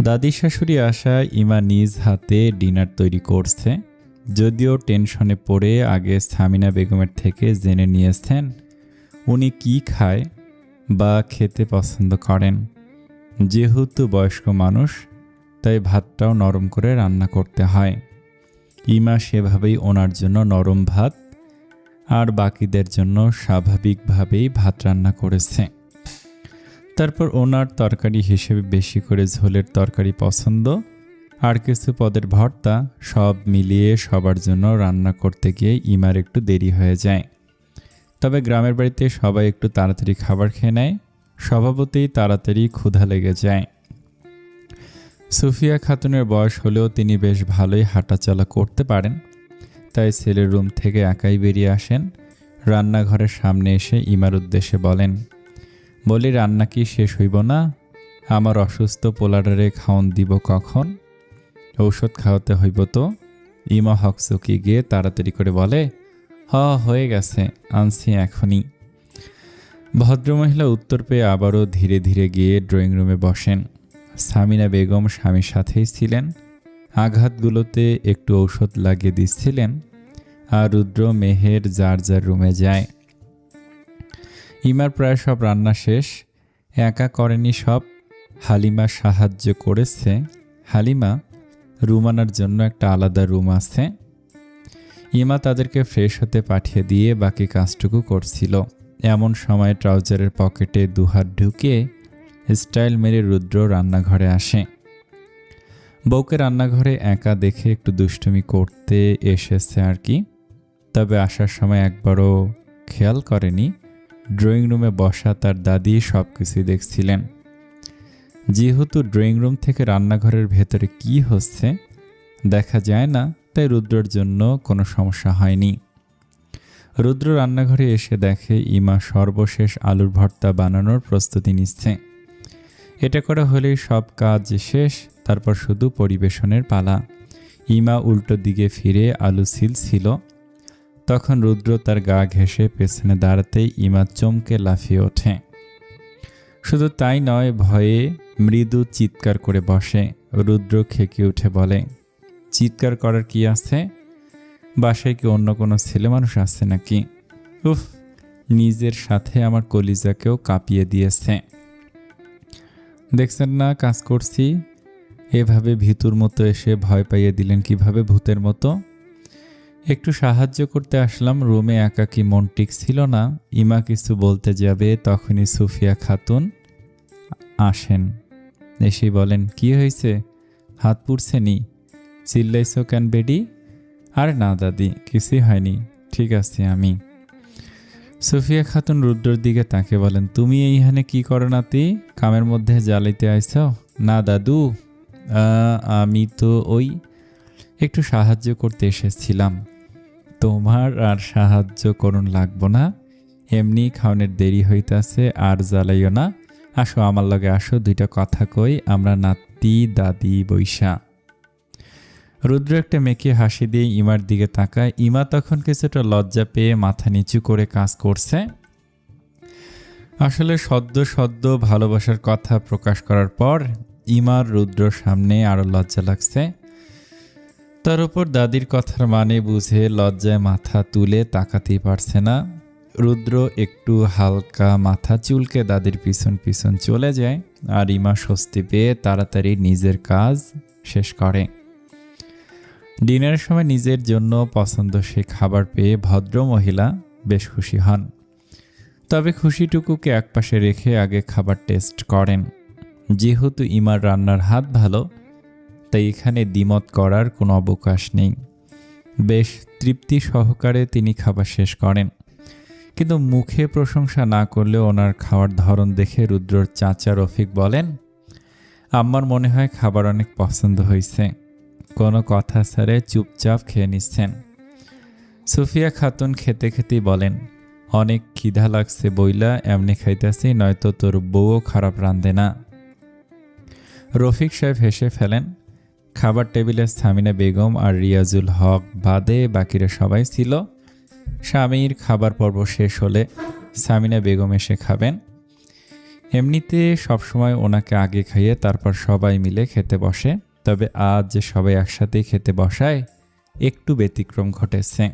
দাদি শাশুড়ি আশায় ইমা নিজ হাতে ডিনার তৈরি করছে। যদিও টেনশনে পড়ে আগে সামিনা বেগমের থেকে জেনে নিয়েছেন উনি কি খায় বা খেতে পছন্দ করেন। যেহেতু বয়স্ক মানুষ, তাই ভাতটাও নরম করে রান্না করতে হয়। ইমা সেভাবেই ওনার জন্য নরম ভাত আর বাকিদের জন্য স্বাভাবিকভাবেই ভাত রান্না করেছে। তারপর ওনার তরকারি হিসেবে বেশি করে ঝোলের তরকারি পছন্দ আর কিছু পদের ভর্তা, সব মিলিয়ে সবার জন্য রান্না করতে গিয়ে ইমার একটু দেরি হয়ে যায়। তবে গ্রামের বাড়িতে সবাই একটু তাড়াতাড়ি খাবার খেয়ে নেয়, স্বভাবতই তাড়াতাড়ি ক্ষুধা লেগে যায়। সুফিয়া খাতুনের বয়স হলেও তিনি বেশ ভালোই হাঁটাচলা করতে পারেন, তাই ছেলের রুম থেকে একাই বেরিয়ে আসেন। রান্নাঘরের সামনে এসে ইমার উদ্দেশ্যে বলেন, বলি রান্না কি শেষ হইব না? আমার অসুস্থ পোলাডারে খাওন দিব কখন? ঔষধ খাওয়াতে হইব তো। ইমা হকচকি গিয়ে তাড়াতাড়ি করে বলে, হয়ে গেছে, আনছি এখনই। ভদ্রমহিলা উত্তর পেয়ে আবারও ধীরে ধীরে গিয়ে ড্রয়িং রুমে বসেন। সামিনা বেগম স্বামীর সাথেই ছিলেন। আঘাতগুলোতে একটু ঔষধ লাগিয়ে দিচ্ছিলেন, আর রুদ্র মেহের যার যার রুমে যায়। ইমার প্রায় সব রান্না শেষ। একা করেনি সব, হালিমা সাহায্য করেছে। হালিমা রুমানার জন্য একটা আলাদা রুম আছে। ইমা তাদেরকে ফ্রেশ হতে পাঠিয়ে দিয়ে বাকি কাজটুকু করছিল। এমন সময় ট্রাউজারের পকেটে দুহাত ঢুকিয়ে স্টাইল মেরে রুদ্র রান্নাঘরে আসে। বউকে রান্নাঘরে একা দেখে একটু দুষ্টুমি করতে এসেছে আর কি। তবে আসার সময় একবারও খেয়াল করেনি ড্রয়িং রুমে বসা তার দাদি সব কিছুই দেখছিলেন। যেহেতু ড্রয়িং রুম থেকে রান্নাঘরের ভেতরে কি হচ্ছে দেখা যায় না, তাই রুদ্রর জন্য কোনো সমস্যা হয়নি। রুদ্র রান্নাঘরে এসে দেখে ইমা সর্বশেষ আলুর ভর্তা বানানোর প্রস্তুতি নিচ্ছে। এটা করা হলেই সব কাজ শেষ, তারপর শুধু পরিবেশনের পালা। ইমা উল্টো দিকে ফিরে আলু ছিল। তখন রুদ্র তার গা ঘেঁষে পেছনে দাঁড়াতেই ইমা চমকে লাফিয়ে ওঠে। শুধু তাই নয়, ভয়ে মৃদু চিৎকার করে বসে। রুদ্র খেকে উঠে বলে, চিৎকার করার কি আছে? বাসায় কি অন্য কোনো ছেলে মানুষ আছে নাকি? উফ, নিজের সাথে আমার কলিজাকেও কাঁপিয়ে দিয়েছে। দেখছেন না কাজ করছি? এভাবে ভীতুর মতো এসে ভয় পাইয়ে দিলেন কিভাবে, ভূতের মতো। একটু সাহায্য করতে আসলাম, রুমে একাকী মন টিকছিল না। ইমা কিছু বলতে যাবে, তখনই সুফিয়া খাতুন আসেন। এসেই বলেন, কি হয়েছে? হাত পুড়ছে নি? চিল্লাইছো কেন বেডি? আর না দাদি, কিছুই হয়নি, ঠিক আছে আমি। সুফিয়া খাতুন রুদ্রর দিকে তাকে বলেন, তুমি এইখানে কি করো নাতি? কামের মধ্যে জ্বালাইতে আইছ? না দাদু, আমি তো ওই একটু সাহায্য করতে এসেছিলাম। তোমার আর সাহায্য করুন লাগবো না, এমনি খাওয়ানোর দেরি হইতাছে, আর জ্বালাইও না। আসো আমার লগে আসো, দুইটা কথা কই, আমরা নাতি দাদি বৈশা। রুদ্র একটা মেকি হাসি দিয়ে ইমার দিকে তাকায়। ইমা তখন কিছুটা লজ্জা পেয়ে মাথা নিচু করে কাজ করছে। আসলে সদ্য ভালোবাসার কথা প্রকাশ করার পর ইমার রুদ্রর সামনে আরো লজ্জা লাগছে। তার উপর দাদির কথার মানে বুঝে লজ্জায় মাথা তুলে তাকাতেই পারছে না। রুদ্র একটু হালকা মাথা চুলকে দাদির পিছন পিছন চলে যায়, আর ইমা স্বস্তি পেয়ে তাড়াতাড়ি নিজের কাজ শেষ করে। ডিনারের সময় নিজের জন্য পছন্দসই খাবার পেয়ে ভদ্র মহিলা বেশ খুশি হন। তবে খুশিটুকুকে একপাশে রেখে আগে খাবার টেস্ট করেন। যেহেতু ইমার রান্নার হাত ভালো, তাই এখানে দ্বিমত করার কোনো অবকাশ নেই। বেশ তৃপ্তি সহকারে তিনি খাবার শেষ করেন। কিন্তু মুখে প্রশংসা না করলেও ওনার খাওয়ার ধরন দেখে রুদ্রর চাচা রফিক বলেন, আমার মনে হয় খাবার অনেক পছন্দ হয়েছে। কোনো কথা ছাড়ে চুপচাপ খেয়ে নিচ্ছেন। সুফিয়া খাতুন খেতে খেতেই বলেন, অনেক খিদা লাগছে বইলা এমনি খাইতেছি, নয়তো তোর বউও খারাপ রাঁধে না। রফিক সাহেব হেসে ফেলেন। খাবার টেবিলে সামিনা বেগম আর রিয়াজুল হক বাদে বাকিরা সবাই ছিল। স্বামীর খাবার পর্ব শেষ হলে সামিনা বেগম এসে খাবেন। এমনিতে সবসময় ওনাকে আগে খাইয়ে তারপর সবাই মিলে খেতে বসে, তবে আজ যে সবাই একসাথেই খেতে বসায় একটু ব্যতিক্রম ঘটেছে।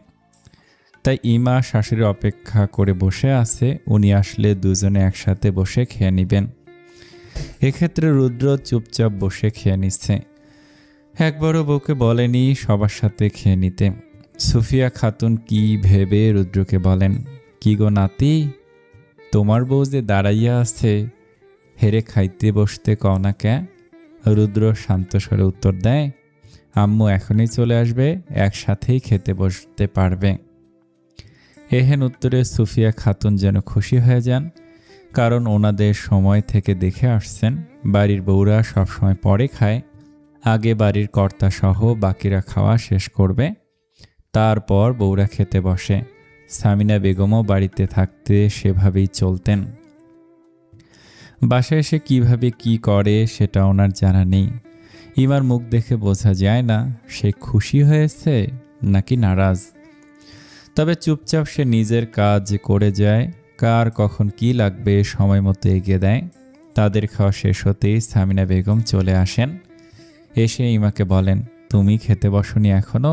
তাই ইমা শাশুড়ি অপেক্ষা করে বসে আছে, উনি আসলে দুজনে একসাথে বসে খেয়ে নেবেন। এক্ষেত্রে রুদ্র চুপচাপ বসে খেয়ে নিচ্ছে। একবারও বউকে বলেনি সবার সাথে খেয়ে নিতে। সুফিয়া খাতুন কি ভেবে রুদ্রকে বলেন, কি গো নাতি, তোমার বউ যে দাঁড়াইয়া আছে, হেরে খাইতে বসতে কও না কে? রুদ্র শান্ত স্বরে উত্তর দেয়, আম্মু এখনই চলে আসবে, একসাথেই খেতে বসতে পারবে। এহেন উত্তরে সুফিয়া খাতুন যেন খুশি হয়ে যান, কারণ ওনাদের সময় থেকে দেখে আসছেন বাড়ির বউরা সবসময় পরে খায়, আগে বাড়ির কর্তা সহ বাকিরা খাওয়া শেষ করবে, তারপর বউরা খেতে বসে। সামিনা বেগমও বাড়িতে থাকতে সেভাবেই চলতেন। বাসায় এসে কিভাবে কি করে সেটা ওনার জানা নেই। ইমার মুখ দেখে বোঝা যায় না সে খুশি হয়েছে নাকি নারাজ। তবে চুপচাপ সে নিজের কাজ করে যায়, কার কখন কি লাগবে সময় মতো এগিয়ে দেয়। তাদের খাওয়া শেষ হতেই সামিনা বেগম চলে আসেন। এসে ইমাকে বলেন, তুমি খেতে বসনি এখনো?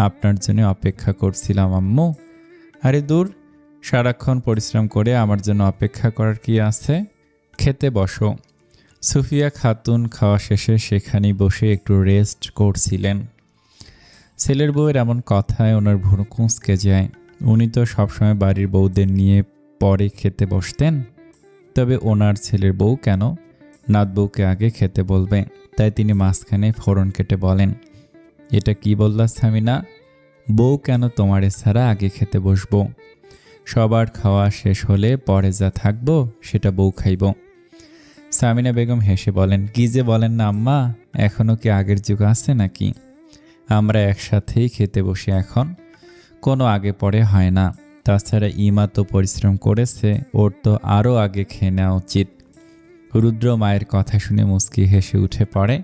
আপনার জন্য অপেক্ষা করছিলাম আম্মু। আরে দূর, সারাক্ষণ পরিশ্রম করে আমার জন্য অপেক্ষা করার কি আছে, খেতে বসো। সুফিয়া খাতুন খাওয়া শেষে সেখানেই বসে একটু রেস্ট করছিলেন। ছেলের বউয়ের এমন কথায় ওনার ভুরু কুঁচকে যায়। উনি তো সবসময় বাড়ির বউদের নিয়ে পরে খেতে বসতেন, তবে ওনার ছেলের বউ কেন নাত বউকে আগে খেতে বলবে? তাই তিনি মাঝখানে ফোড়ন কেটে বলেন, এটা কি বললা সামিনা, বউ কেন তোমারে ছাড়া আগে খেতে বসবো? সবার খাওয়া শেষ হলে পরে যা থাকবো সেটা বউ খাইব। সামিনা বেগম হেসে বলেন, কি যে বলেন না আম্মা, এখনও কি আগের যুগ আছে নাকি? আমরা একসাথেই খেতে বসি এখন, কোনো আগে পরে হয় না। তাছাড়া ইমা তো পরিশ্রম করেছে, ওর তো আরও আগে খেয়ে নেওয়া উচিত। রুদ্র মায়ের কথা শুনে মুচকি হেসে উঠে পড়ে।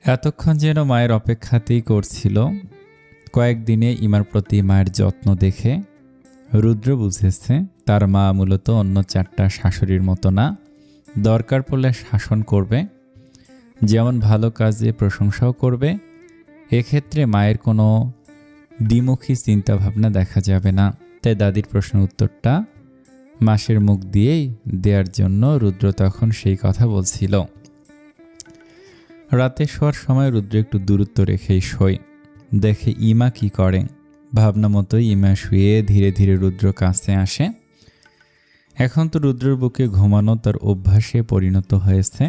এতক্ষণ যেন মায়ের অপেক্ষাতেই করছিল। কয়েকদিনে ইমার প্রতি মায়ের যত্ন দেখে রুদ্র বুঝেছে তার মা মূলত অন্য 4টা শাশুড়ির মতো না, দরকার পড়লে শাসন করবে, যেমন ভালো কাজে প্রশংসাও করবে। এক্ষেত্রে মায়ের কোনো দ্বিমুখী চিন্তাভাবনা দেখা যাবে না। তাই দাদির প্রশ্নের উত্তরটা মাসের মুখ দিয়েই দেওয়ার জন্য রুদ্র তখন সেই কথা বলছিল। রাতে শোয়ার সময় রুদ্র একটু দূরত্ব রেখেই শোয়। দেখে ইমা কি করে। ভাবনা মতোই ইমা শুয়ে ধীরে ধীরে রুদ্র কাছে আসে। এখন তো রুদ্রের বুকে ঘুমানো তার অভ্যাসে পরিণত হয়েছে।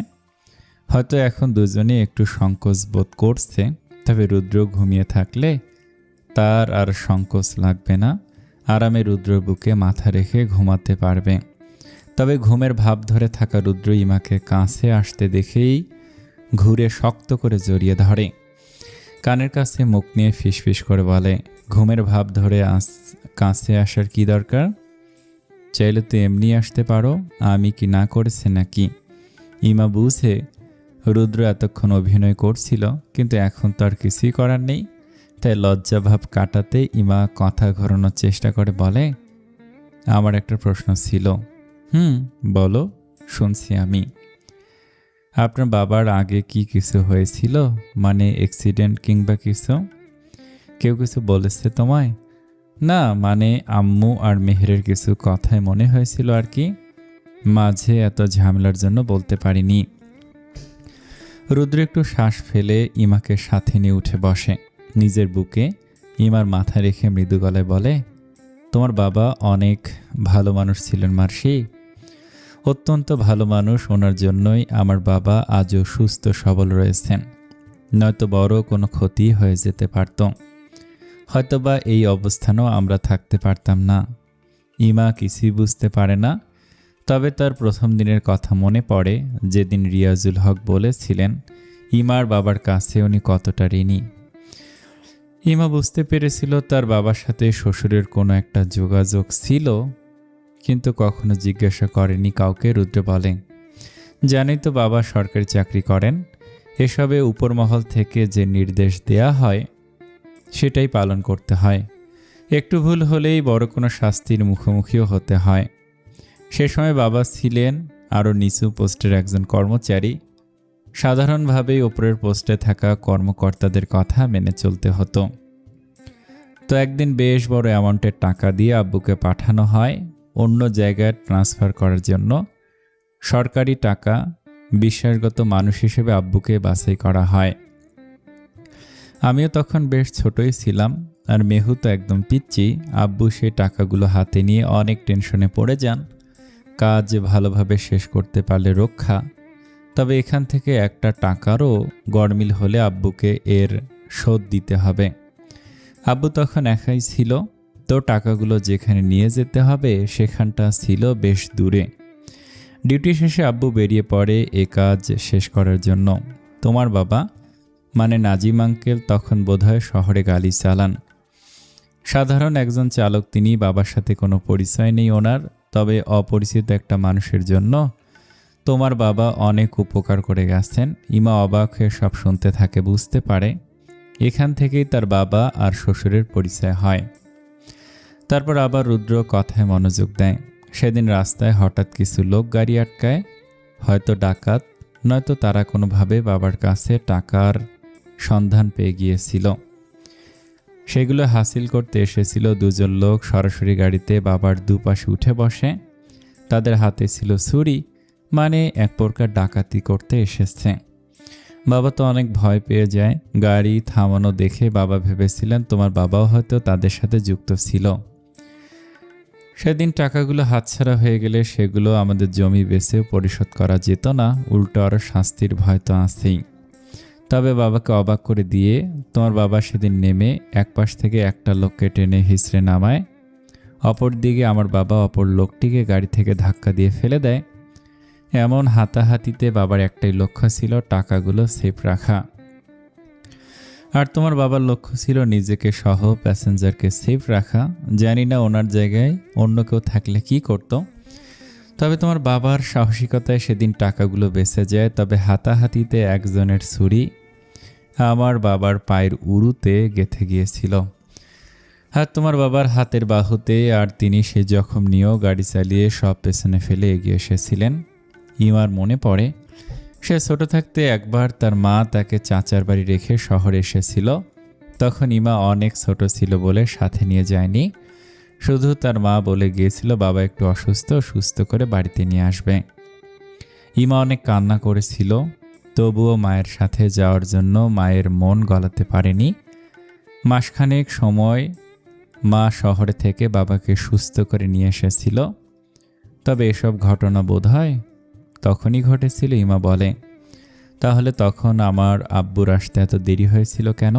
হয়তো এখন দুজনে একটু সংকোচ বোধ করছে, তবে রুদ্র ঘুমিয়ে থাকলে তার আর সংকোচ লাগবে না, আরামে রুদ্রের বুকে মাথা রেখে ঘুমাতে পারবে। তবে ঘুমের ভাব ধরে থাকা রুদ্র ইমাকে কাছে আসতে দেখেই ঘুরে শক্ত করে জড়িয়ে ধরে। কানের কাছে মুখ নিয়ে ফিসফিস করে বলে, ঘুমের ভাব ধরে কাছে আসার কি দরকার? চাইলে তো এমনি আসতে পারো, আমি কি না করেছে নাকি? ইমা বুঝে রুদ্র এতক্ষণ অভিনয় করছিল, কিন্তু এখন তো আর কিছুই করার নেই। তাই লজ্জাভাব কাটাতে ইমা কথা ঘোরানোর চেষ্টা করে বলে, আমার একটা প্রশ্ন ছিল। বলো, শুনছি আমি। আপনার বাবার আগে কি কিছু হয়েছিল, মানে অ্যাক্সিডেন্ট কিংবা কিছু? কেউ কিছু বলেছে তোমায়? না, মানে আম্মু আর মেহেরের কিছু কথায় মনে হয়েছিল আর কি, মাঝে এত ঝামেলার জন্য বলতে পারিনি। রুদ্র একটু শ্বাস ফেলে ইমাকে সাথে নিয়ে উঠে বসে। নিজের বুকে ইমার মাথা রেখে মৃদু গলায় বলে, তোমার বাবা অনেক ভালো মানুষ ছিলেন মার্শি, অত্যন্ত ভালো মানুষ। ওনার জন্যই আমার বাবা আজও সুস্থ সবল রয়েছেন, নয়তো বড় কোনো ক্ষতি হয়ে যেতে পারত। হয়তোবা এই অবস্থানেও আমরা থাকতে পারতাম না। ইমা কিছুই বুঝতে পারে না, তবে তার প্রথম দিনের কথা মনে পড়ে, যেদিন রিয়াজুল হক বলেছিলেন ইমার বাবার কাছে উনি কতটা ঋণী। ইমা বুঝতে পেরেছিল তার বাবার সাথে শ্বশুরের কোনো একটা যোগাযোগ ছিল, কিন্তু কখনো জিজ্ঞাসা করেনি কাউকে। রুদ্র বলে, জানি তো বাবা সরকারি চাকরি করেন, এসবে উপরমহল থেকে যে নির্দেশ দেয়া হয় সেটাই পালন করতে হয়। একটু ভুল হলেই বড় কোনো শাস্তির মুখোমুখিও হতে হয়। সে সময় বাবা ছিলেন আরও নিচু পোস্টের একজন কর্মচারী। সাধারণভাবেই ওপরের পোস্টে থাকা কর্মকর্তাদের কথা মেনে চলতে হতো। তো একদিন বেশ বড় অ্যামাউন্টের টাকা দিয়ে আব্বুকে পাঠানো হয় অন্য জায়গায় ট্রান্সফার করার জন্য। সরকারি টাকা, বিশ্বাসগত মানুষ হিসেবে আব্বুকে বাছাই করা হয়। আমিও তখন বেশ ছোটই ছিলাম, আর মেহু তো একদম পিচ্চি। আব্বু সেই টাকাগুলো হাতে নিয়ে অনেক টেনশনে পড়ে যান। কাজ ভালোভাবে শেষ করতে পারলে রক্ষা, তবে এখান থেকে একটা টাকারও গড়মিল হলে আব্বুকে এর শোধ দিতে হবে। আব্বু তখন একাই ছিল, তো টাকাগুলো যেখানে নিয়ে যেতে হবে সেখানটা ছিল বেশ দূরে। ডিউটি শেষে আব্বু বেরিয়ে পড়ে এ কাজ শেষ করার জন্য। তোমার বাবা মানে নাজিম আঙ্কেল তখন বোধহয় শহরে গাড়ি চালান। সাধারণ একজন চালক তিনি, বাবার সাথে কোনো পরিচয় নেই ওনার। তবে অপরিচিত একটা মানুষের জন্য তোমার বাবা অনেক উপকার করে গেছেন। ইমা অবাক হয়ে সব শুনতে থাকে, বুঝতে পারে এখান থেকেই তার বাবা আর শ্বশুরের পরিচয় হয়। তারপর আবার রুদ্র কথায় মনোযোগ দেয়। সেদিন রাস্তায় হঠাৎ কিছু লোক গাড়ি আটকায়, হয়তো ডাকাত, নয়তো তারা কোনোভাবে বাবার কাছে টাকার সন্ধান পেয়ে গিয়েছিল। সেগুলো হাসিল করতে এসেছিল দুজন লোক। সরাসরি গাড়িতে বাবার দুপাশে উঠে বসে। তাদের হাতে ছিল ছুরি, মানে এক প্রকার ডাকাতি করতে এসেছে। বাবা তো অনেক ভয় পেয়ে যায়। গাড়ি থামানো দেখে বাবা ভেবেছিলেন তোমার বাবাও হয়তো তাদের সাথে যুক্ত ছিল। সেদিন টাকাগুলো হাতছাড়া হয়ে গেলে সেগুলো আমাদের জমি বেচেও পরিশোধ করা যেত না, উল্টো আরও শাস্তির ভয় তো আছেই। তবে বাবাকে অবাক করে দিয়ে তোমার বাবা সেদিন নেমে এক পাশ থেকে একটা লোককে টেনে হিঁচড়ে নামায়। অপর দিকে আমার বাবা অপর লোকটিকে গাড়ি থেকে ধাক্কা দিয়ে ফেলে দেয়। এমন হাতাহাতিতে বাবার একটাই লক্ষ্য ছিল টাকাগুলো সেফ রাখা। আর তোমার বাবার লক্ষ্য ছিল নিজেকে সহ প্যাসেঞ্জারকে সেফ রাখা। জানি না ওনার জায়গায় অন্য কেউ থাকলে কি করত। তবে তোমার বাবার সাহসিকতায় সেদিন টাকাগুলো বেঁচে যায়। তবে হাতাহাতিতে একজনের ছুরি আমার বাবার পায়ের উরুতে গেঁথে গিয়েছিল, আর তোমার বাবার হাতের বাহুতে। আর তিনি সে জখম নিয়েও গাড়ি চালিয়ে সব পেছনে ফেলে এগিয়ে এসেছিলেন। ইমার মনে পড়ে সে ছোট থাকতে একবার তার মা তাকে চাচার বাড়ি রেখে শহরে এসেছিল। তখন ইমা অনেক ছোট ছিল বলে সাথে নিয়ে যায়নি, শুধু তার মা বলে গিয়েছিল বাবা একটু অসুস্থ, সুস্থ করে বাড়িতে নিয়ে আসবে। ইমা অনেক কান্না করেছিল, তবুও মায়ের সাথে যাওয়ার জন্য মায়ের মন গলাতে পারেনি। মাসখানেক সময় মা শহরে থেকে বাবাকে সুস্থ করে নিয়ে এসেছিল। তবে এসব ঘটনা বোধহয় তখনই ঘটেছিল, ইমা বলে। তাহলে তখন আমার আব্বুর আসতে এত দেরি হয়েছিল কেন?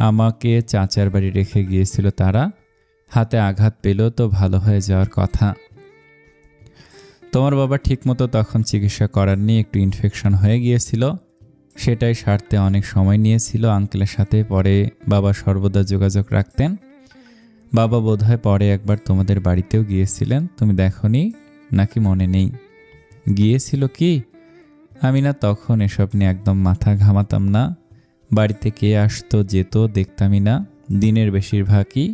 আমাকে চাচার বাড়ি রেখে গিয়েছিল তারা। হাতে আঘাত পেল তো ভালো হয়ে যাওয়ার কথা। তোমার বাবা ঠিকমতো তখন চিকিৎসা করাননি, একটু ইনফেকশন হয়ে গিয়েছিল। সেটাই সারতে অনেক সময় নিয়েছিল আঙ্কেলের সাথে। পরে বাবা সর্বদা যোগাযোগ রাখতেন। বাবা বোধহয় পরে একবার তোমাদের বাড়িতেও গিয়েছিলেন, তুমি দেখোনি নাকি মনে নেই? গিয়েছিল কি? আমি না তখন এসব নিয়ে একদম মাথা ঘামাতাম না। বাড়িতে কে আসতো যেত দেখতামই না। দিনের বেশিরভাগই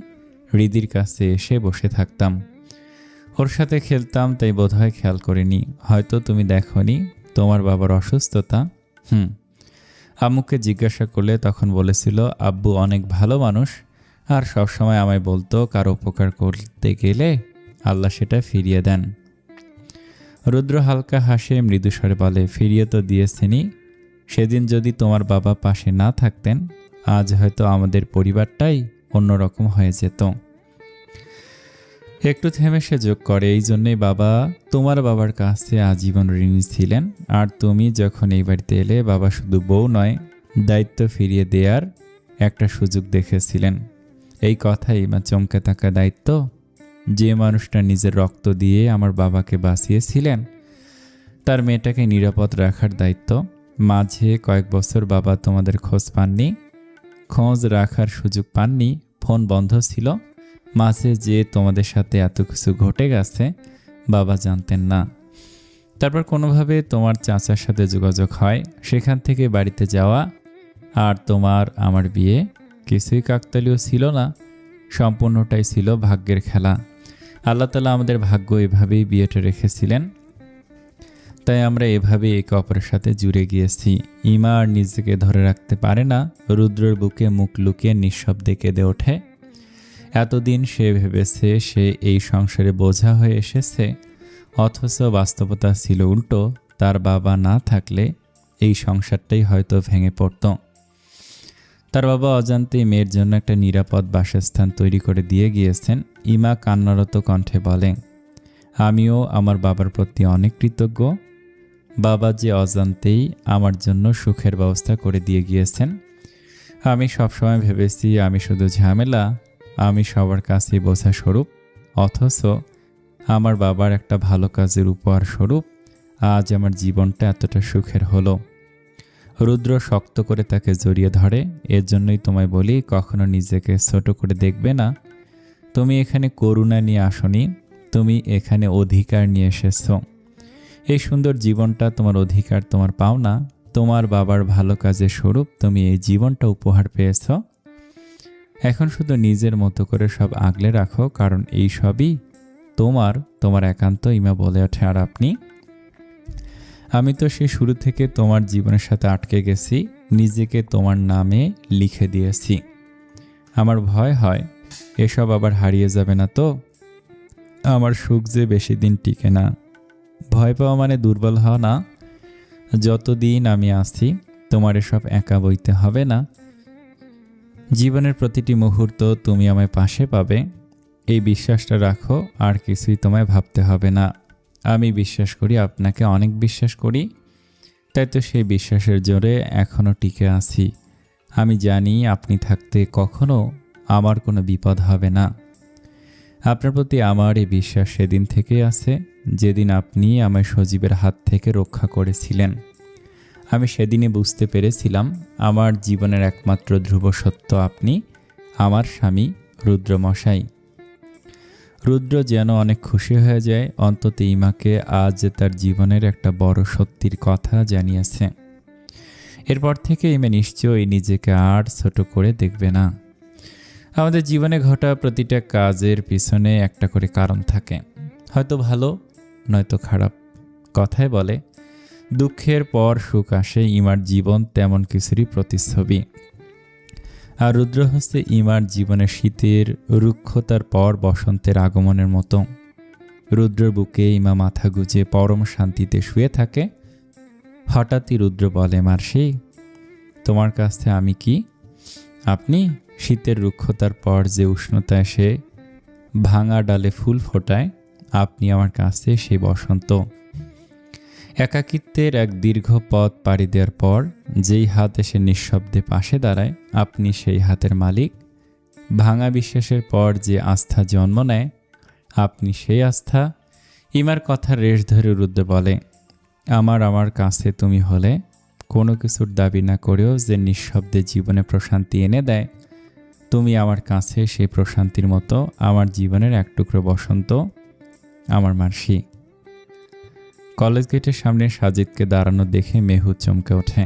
হৃদির কাছে এসে বসে থাকতাম, ওর সাথে খেলতাম, তাই বোধহয় খেয়াল করিনি। হয়তো তুমি দেখোনি। তোমার বাবার অসুস্থতা? আম্মুকে জিজ্ঞাসা করলে তখন বলেছিল আব্বু অনেক ভালো মানুষ, আর সবসময় আমায় বলতো কারো উপকার করতে গেলে আল্লাহ সেটা ফিরিয়ে দেন। রুদ্র হালকা হাসে, মৃদুস্বরে বলে, ফিরিয়ে তো দিয়েছেনই। সেদিন যদি তোমার বাবা পাশে না থাকতেন আজ হয়তো আমাদের পরিবারটাই অন্যরকম হয়ে যেত। একটু থেমে সে যোগ করে, এই জন্যই বাবা তোমার বাবার কাছে আজীবন ঋণী ছিলেন। আর তুমি যখন এই বাড়িতে এলে বাবা শুধু বউ নয়, দায়িত্ব ফিরিয়ে দেওয়ার একটা সুযোগ দেখেছিলেন। এই কথাই মা চমকে থাকা। দায়িত্ব? যে মানুষটা নিজের রক্ত দিয়ে আমার বাবাকে বাঁচিয়েছিলেন, তার মেয়েটাকে নিরাপদ রাখার দায়িত্ব। মাঝে কয়েক বছর বাবা তোমাদের খোঁজ পাননি, খোঁজ রাখার সুযোগ পাননি, ফোন বন্ধ ছিল। মাঝে যে তোমাদের সাথে এত কিছু ঘটে গেছে বাবা জানতেন না। তারপর কোনোভাবে তোমার চাচার সাথে যোগাযোগ হয়, সেখান থেকে বাড়িতে যাওয়া। আর তোমার আমার বিয়ে কিছুই কাকতালীয় ছিল না, সম্পূর্ণটাই ছিল ভাগ্যের খেলা। আল্লাহ তাআলা আমাদের ভাগ্য এভাবেই বিয়েটা রেখেছিলেন, তাই আমরা এভাবে একে অপরের সাথে জুড়ে গিয়েছি। ইমা আর নিজেকে ধরে রাখতে পারে না, রুদ্রের বুকে মুখ লুকিয়ে নিঃশব্দে কেঁদে ওঠে। এতদিন সে ভেবেছে সে এই সংসারে বোঝা হয়ে এসেছে, অথচ বাস্তবতা ছিল উল্টো। তার বাবা না থাকলে এই সংসারটাই হয়তো ভেঙে পড়ত। তার বাবা অজান্তেই মেয়ের জন্য একটা নিরাপদ বাসস্থান তৈরি করে দিয়ে গিয়েছেন। ইমা কান্নারত কণ্ঠে বলে, আমিও আমার বাবার প্রতি অনেক কৃতজ্ঞ। বাবা যে অজান্তেই আমার জন্য সুখের ব্যবস্থা করে দিয়ে গিয়েছেন। আমি সবসময় ভেবেছি আমি শুধু ঝামেলা, আমি সবার কাছেই বোঝা স্বরূপ, অথচ আমার বাবার একটা ভালো কাজের উপহার স্বরূপ আজ আমার জীবনটা এতটা সুখের হলো। রুদ্র শক্ত করে তাকে জড়িয়ে ধরে। এর জন্যই তোমায় বলি, কখনো নিজেকে ছোট করে দেখবে না। তুমি এখানে করুণা নিয়ে আসনি, তুমি এখানে অধিকার নিয়ে এসেছ। এই সুন্দর জীবনটা তোমার অধিকার, তোমার পাওনা। তোমার বাবার ভালো কাজের স্বরূপ তুমি এই জীবনটা উপহার পেয়েছ। এখন শুধু নিজের মতো করে সব আগলে রাখো, কারণ এই সবই তোমার একান্ত। ইমা বলে ওঠে, আর আপনি? আমি তো সে শুরু থেকে তোমার জীবনের সাথে আটকে গেছি, নিজেকে তোমার নামে লিখে দিয়েছি। আমার ভয় হয় এসব আবার হারিয়ে যাবে না তো। আমার সুখ যে বেশি দিন টিকে না। ভয় পাওয়া মানে দুর্বল হওয়া না। যতদিন আমি আছি তোমার এসব একা বইতে হবে না। জীবনের প্রতিটি মুহূর্ত তুমি আমায় পাশে পাবে, এই বিশ্বাসটা রাখো। আর কিছুই তোমায় ভাবতে হবে না। আমি বিশ্বাস করি, আপনাকে অনেক বিশ্বাস করি, তাই তো সেই বিশ্বাসের জোরে এখনও টিকে আছি। আমি জানি আপনি থাকতে কখনো আমার কোনো বিপদ হবে না। আপনার প্রতি আমার এই বিশ্বাস সেদিন থেকেই আছে, যেদিন আপনি আমায় সজীবের হাত থেকে রক্ষা করেছিলেন। আমি সেদিনই বুঝতে পেরেছিলাম আমার জীবনের একমাত্র ধ্রুব সত্য আপনি, আমার স্বামী রুদ্রমশাই। রুদ্র যেন অনেক খুশি হয়ে যায়, অন্তত ইমাকে আজ তার জীবনের একটা বড় সত্যির কথা জানিয়েছে। এরপর থেকে ইমা নিশ্চয়ই নিজেকে আর ছোট করে দেখবে না। আমাদের জীবনে ঘটা প্রতিটা কাজের পিছনে একটা করে কারণ থাকে, হয়তো ভালো নয়তো খারাপ। কথায় বলে, দুঃখের পর সুখ আসে। ইমার জীবন তেমন কিছুরই প্রতিচ্ছবি। আর রুদ্র হচ্ছে ইমার জীবনের শীতের রুক্ষতার পর বসন্তের আগমনের মতো। রুদ্রের বুকে ইমা মাথা গুজে পরম শান্তিতে শুয়ে থাকে। হঠাৎই রুদ্র বলে, মার্শি, তোমার কাছে আমি কি? আপনি? শীতের রুক্ষতার পর যে উষ্ণতা এসে ভাঙা ডালে ফুল ফোটায়, আপনি আমার কাছে সেই বসন্ত। একাকিত্বের এক দীর্ঘ পথ পাড়ি দেওয়ার পর যেই হাত এসে নিঃশব্দে পাশে দাঁড়ায়, আপনি সেই হাতের মালিক। ভাঙা বিশ্বাসের পর যে আস্থা জন্ম নেয়, আপনি সেই আস্থা। ইমার কথার রেশ ধরে রুদ্র বলে, আমার কাছে তুমি হলে কোনো কিছুর দাবি না করেও যে নিঃশব্দে জীবনে প্রশান্তি এনে দেয়, তুমি আমার কাছে সেই প্রশান্তির মতো আমার জীবনের এক টুকরো বসন্ত, আমার মার্শি। কলেজ গেটের সামনে সাজিদকে দাঁড়ানো দেখে মেহু চমকে ওঠে।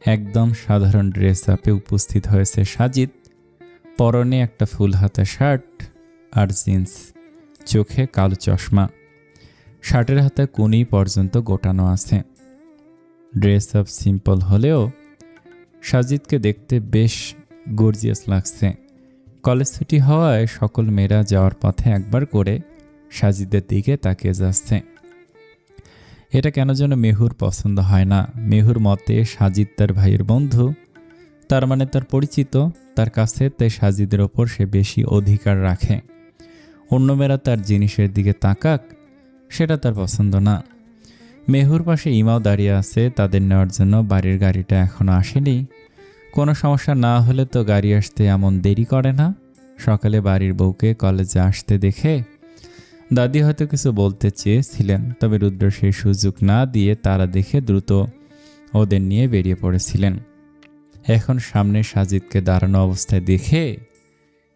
একদম সাধারণ ড্রেস আপে উপস্থিত হয়েছে সাজিদ। পরনে একটা ফুল হাতা শার্ট আর জিন্স, চোখে কালো চশমা। শার্টের হাতে কোনি পর্যন্ত গোটানো আছে। ড্রেস আপ সিম্পল হলেও সাজিদকে দেখতে বেশ গর্জিয়াস লাগছে। কলেজ ছুটি হওয়ায় সকল মেয়েরা যাওয়ার পথে একবার করে সাজিদের দিকে তাকিয়ে যাচ্ছে। এটা কেন যেন মেহুর পছন্দ হয় না। মেহুর মতে সাজিদ তার ভাইয়ের বন্ধু, তার মানে তার পরিচিত, তার কাছে, তাই সাজিদের ওপর সে বেশি অধিকার রাখে। অন্য মেয়েরা তার জিনিসের দিকে তাকাক, সেটা তার পছন্দ না। মেহুর পাশে ইমাও দাঁড়িয়ে আছে তাদের নেওয়ার জন্য। বাড়ির গাড়িটা এখনও আসেনি। কোনো সমস্যা না হলে তো গাড়ি আসতে এমন দেরি করে না। সকালে বাড়ির বউকে কলেজে আসতে দেখে দাদি হয়তো কিছু বলতে চেয়েছিলেন, তবে রুদ্র সেই সুযোগ না দিয়ে তারা দেখে দ্রুত ওদের নিয়ে বেরিয়ে পড়েছিলেন। এখন সামনে সাজিদকে দাঁড়ানো অবস্থায় দেখে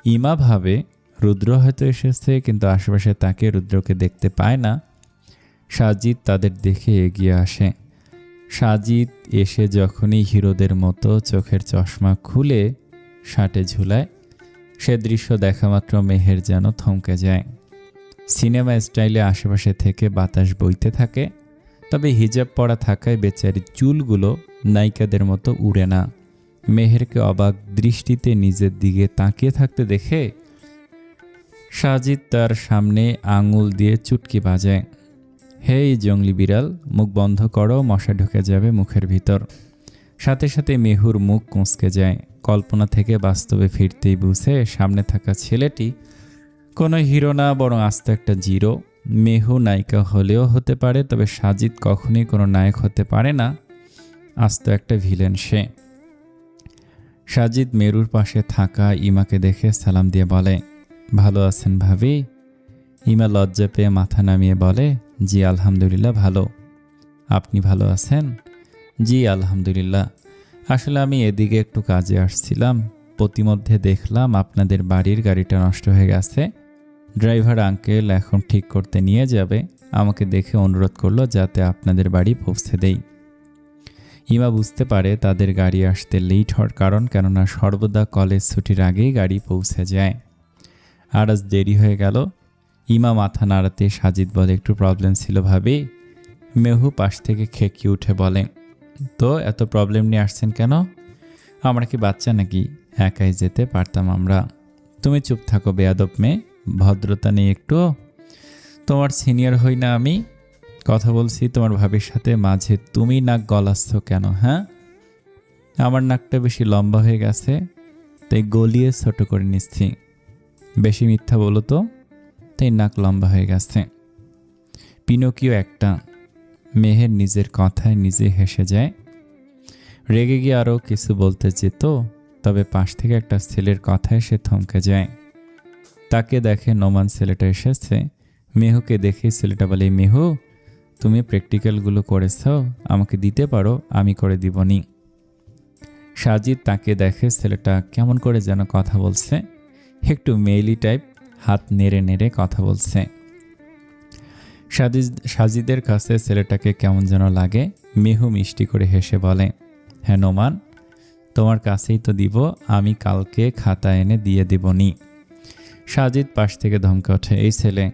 ইমা ভাবে রুদ্র হয়তো এসেছে, কিন্তু আশেপাশে তাকে রুদ্রকে দেখতে পায় না। সাজিদ তাদের দেখে এগিয়ে আসে। সাজিদ এসে যখনই হিরোদের মতো চোখের চশমা খুলে শার্টে ঝুলায়, সে দৃশ্য দেখা মাত্র মেহের যেন থমকে যায়। সিনেমা স্টাইলে আশেপাশে থেকে বাতাস বইতে থাকে, তবে হিজাব পরা থাকায় বেচারি চুলগুলো নায়িকাদের মতো উড়ে না। মেহেরকে অবাক দৃষ্টিতে নিজের দিকে তাকিয়ে থাকতে দেখে সাজিদ তার সামনে আঙুল দিয়ে চুটকি বাজায়। হেই জঙ্গলি বিড়াল, মুখ বন্ধ করো, মশা ঢুকে যাবে মুখের ভিতর। সাথে সাথে মেহুর মুখ কুঁচকে যায়। কল্পনা থেকে বাস্তবে ফিরতেই বুঝে সামনে থাকা ছেলেটি কোনো হিরো না, বরং আস্ত একটা জিরো। মেহু নায়িকা হলেও হতে পারে, তবে সাজিদ কখনোই কোনো নায়ক হতে পারে না, আস্ত একটা ভিলেন সে। সাজিদ মেরুর পাশে থাকা ইমাকে দেখে সালাম দিয়ে বলে, ভালো আছেন ভাবি? ইমা লজ্জা পেয়ে মাথা নামিয়ে বলে, জি আলহামদুলিল্লাহ ভালো। আপনি ভালো আছেন? জি আলহামদুলিল্লাহ। আসলে আমি এদিকে একটু কাজে আসছিলাম, প্রতিমধ্যে দেখলাম আপনাদের বাড়ির গাড়িটা নষ্ট হয়ে গেছে। ড্রাইভার আঙ্কেল এখন ঠিক করতে নিয়ে যাবে, আমাকে দেখে অনুরোধ করলো যাতে আপনাদের বাড়ি পৌঁছে দেই। ইমা বুঝতে পারে তাদের গাড়ি আসতে লেট হওয়ার কারণ, কেননা সর্বদা কলেজ ছুটির আগেই গাড়ি পৌঁছে যায়। আর আজ দেরি হয়ে গেল। ইমা মাথা নাড়াতে সাজিদ বলে, একটু প্রবলেম ছিল ভাবি। মেহু পাশ থেকে খেকি উঠে বলে, তো এত প্রবলেম নিয়ে আসছেন কেন? আমরা কি বাচ্চা নাকি? একাই যেতে পারতাম আমরা। তুমি চুপ থাকো বেয়াদব মেয়ে, ভদ্রতা নেই একটু। তোমার সিনিয়র হই না আমি? কথা বলছি তোমার ভাবির সাথে, মাঝে তুমি নাক গলাচ্ছ কেন? হ্যাঁ, আমার নাকটা বেশি লম্বা হয়ে গেছে, তাই গলিয়ে ছোট করে নিচ্ছি। বেশি মিথ্যা বলো তো, তাই নাক লম্বা হয়ে গেছে। পিনোকিও একটা। মেহের নিজের কথায় নিজে হেসে যায়। রেগে গিয়ে আরও কিছু বলতে যেত, তবে পাশ থেকে একটা ছেলের কথায় সে থমকে যায়। তাকে দেখে নোমান ছেলেটা এসেছে। মেহুকে দেখে ছেলেটা বলে, মেহু তুমি প্র্যাকটিক্যালগুলো করেছ, আমাকে দিতে পারো, আমি করে দিবনি। সাজিদ তাকে দেখে ছেলেটা কেমন করে যেন কথা বলছে, একটু মেইলি টাইপ, হাত নেড়ে নেড়ে কথা বলছে। সাজিদের কাছে ছেলেটাকে কেমন যেন লাগে। মেহু মিষ্টি করে হেসে বলে, হ্যাঁ নোমান, তোমার কাছেই তো দিব, আমি কালকে খাতা এনে দিয়ে দেবনি। সাজিদ পাশ থেকে ধমকে ওঠে, এই ছেলে,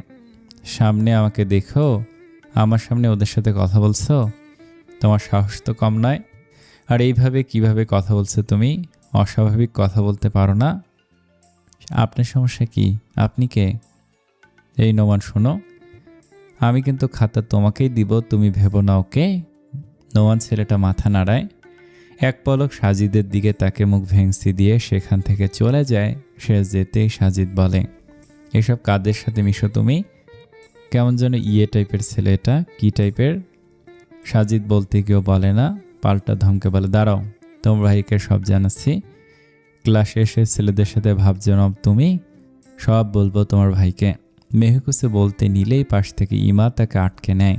সামনে আমাকে দেখো, আমার সামনে ওদের সাথে কথা বলছো? তোমার সাহস তো কম নয়। আর এইভাবে কিভাবে কথা বলছো তুমি? অস্বাভাবিক কথা বলতে পারো না? আপনার সমস্যা কি? আপনি কে? এই নোমান শোনো, আমি কিন্তু খাতা তোমাকেই দিব, তুমি ভেবো না, ওকে? নোমান ছেলেটা মাথা নাড়ায়। এক পলক সাজিদের দিকে তাকে মুখ ভেঙচি দিয়ে সেখান থেকে চলে যায়। সে যেতেই সাজিদ বলে, এসব কাদের সাথে মিশো তুমি? কেমন যেন ইয়ে টাইপের ছেলে এটা। কি টাইপের? সাজিদ বলতে গিয়েও বলে না, পাল্টা ধমকে বলে, দাঁড়াও, তোমার ভাইকে সব জানাচ্ছি। ক্লাসে এসে ছেলেদের সাথে ভাবছো তুমি? সব বলবো তোমার ভাইকে। মেহুকুসে বলতে নিলেই পাশ থেকে ইমা তাকে আটকে নেয়।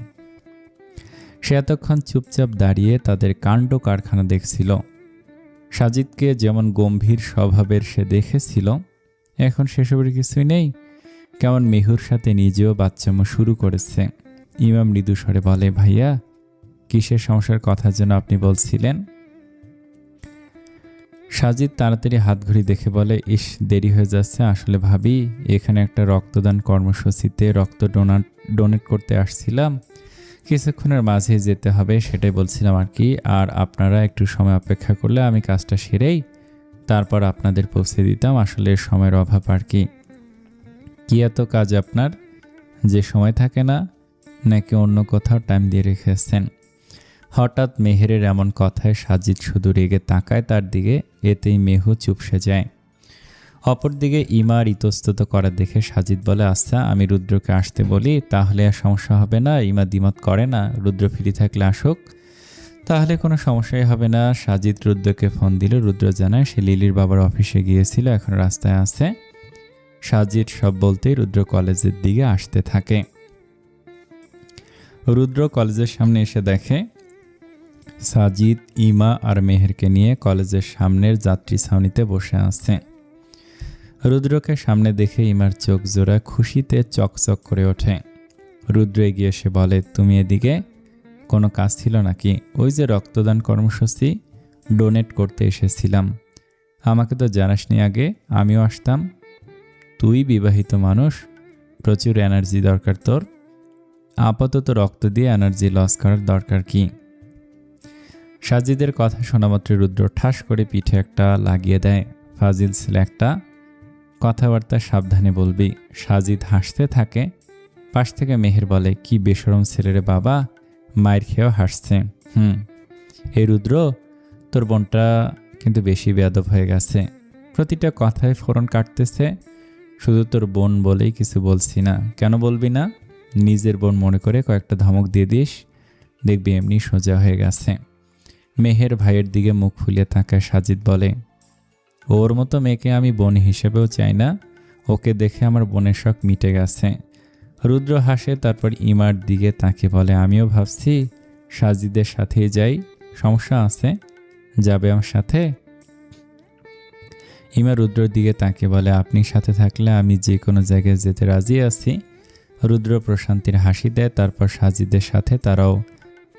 সে এতক্ষণ চুপচাপ দাঁড়িয়ে তাদের কাণ্ড কারখানা দেখছিল। সাজিদকে যেমন গম্ভীর স্বভাবের সে দেখেছিল, এখন সেসবের কিছুই নেই। কেমন মেহুর সাথে নিজেও বাচ্চামো শুরু করেছে। ইমা মৃদু স্বরে বলে, ভাইয়া কিসের সমস্যার কথা যেন আপনি বলছিলেন? সাজিদ তাড়াতাড়ি হাত ঘড়ি দেখে বলে, ইস দেরি হয়ে যাচ্ছে, আসলে ভাবি এখানে একটা রক্তদান কর্মসূচিতে রক্ত ডোনেট করতে আসছিলাম, কিছুক্ষণের মাঝে যেতে হবে, সেটাই বলছিলাম আর কি। আর আপনারা একটু সময় অপেক্ষা করলে আমি কাজটা সেরেই তারপর আপনাদের পৌঁছে দিতাম, আসলে সময়ের অভাব আর কি। কি এত কাজ আপনার যে সময় থাকে না, নাকি অন্য কোথাও টাইম দিয়ে রেখেছেন? হঠাৎ মেহেরের এমন কথায় সাজিদ শুধু রেগে তাকায় তার দিকে, এতেই মেহু চুপসে যায়। অপরদিকে ইমা ইতস্তত করা দেখে সাজিদ বলে, আচ্ছা আমি রুদ্রকে আসতে বলি, তাহলে আর সমস্যা হবে না। ইমা দ্বিমত করে না, রুদ্র ফ্রি থাকলে আসুক, তাহলে কোনো সমস্যাই হবে না। সাজিদ রুদ্রকে ফোন দিল। রুদ্র জানায় সে লিলির বাবার অফিসে গিয়েছিল, এখন রাস্তায় আছে। সাজিদ সব বলতেই রুদ্র কলেজের দিকে আসতে থাকে। রুদ্র কলেজের সামনে এসে দেখে সাজিদ ইমা আর মেহেরকে নিয়ে কলেজের সামনের যাত্রী ছাউনিতে বসে আছে। রুদ্রকে সামনে দেখে ইমার চোখ জোড়া খুশিতে চকচক করে ওঠে। রুদ্র এগিয়ে এসে বলে, তুমি এদিকে? কোনো কাজ ছিল নাকি? ওই যে রক্তদান কর্মসূচি ডোনেট করতে এসেছিলাম। আমাকে তো জানাসনি আগে, আমিও আসতাম। তুই বিবাহিত মানুষ, প্রচুর এনার্জি দরকার তোর। আপাতত রক্ত দিয়ে এনার্জি লস করার দরকার কি? সাজিদের কথা শোনামাত্র রুদ্র ঠাস করে পিঠে একটা লাগিয়ে দেয়। ফাজিল ছেলে একটা, কথাবার্তা সাবধানে বলবি। সাজিদ হাসতে থাকে। পাশ থেকে মেহের বলে, কি বেশরম ছেলেরে বাবা, মায়ের খেয়েও হাসছে। এই রুদ্র, তোর বোনটা কিন্তু বেশি বেয়াদব হয়ে গেছে। প্রতিটা কথায় ফোড়ন কাটতেছে। শুধু তোর বোন বলেই কিছু বলছি না। কেন বলবি না? নিজের বোন মনে করে কয়েকটা ধমক দিয়ে দিস, দেখবি এমনি সোজা হয়ে গেছে। মেহের ভাইয়ের দিকে মুখ ফুলিয়ে তাকায়। সাজিদ বলে, ওর মতো মেয়েকে আমি বোন হিসেবেও চাই না। ওকে দেখে আমার বোনের শখ মিটে গেছে। রুদ্র হাসে, তারপর ইমার দিকে তাকে বলে, আমিও ভাবছি সাজিদের সাথেই যাই। সমস্যা আছে? যাবে আমার সাথে? ইমা রুদ্রর দিকে তাকে বলে, আপনি সাথে থাকলে আমি যে কোনো জায়গায় যেতে রাজি আছি। রুদ্র প্রশান্তির হাসি দেয়। তারপর সাজিদের সাথে তারাও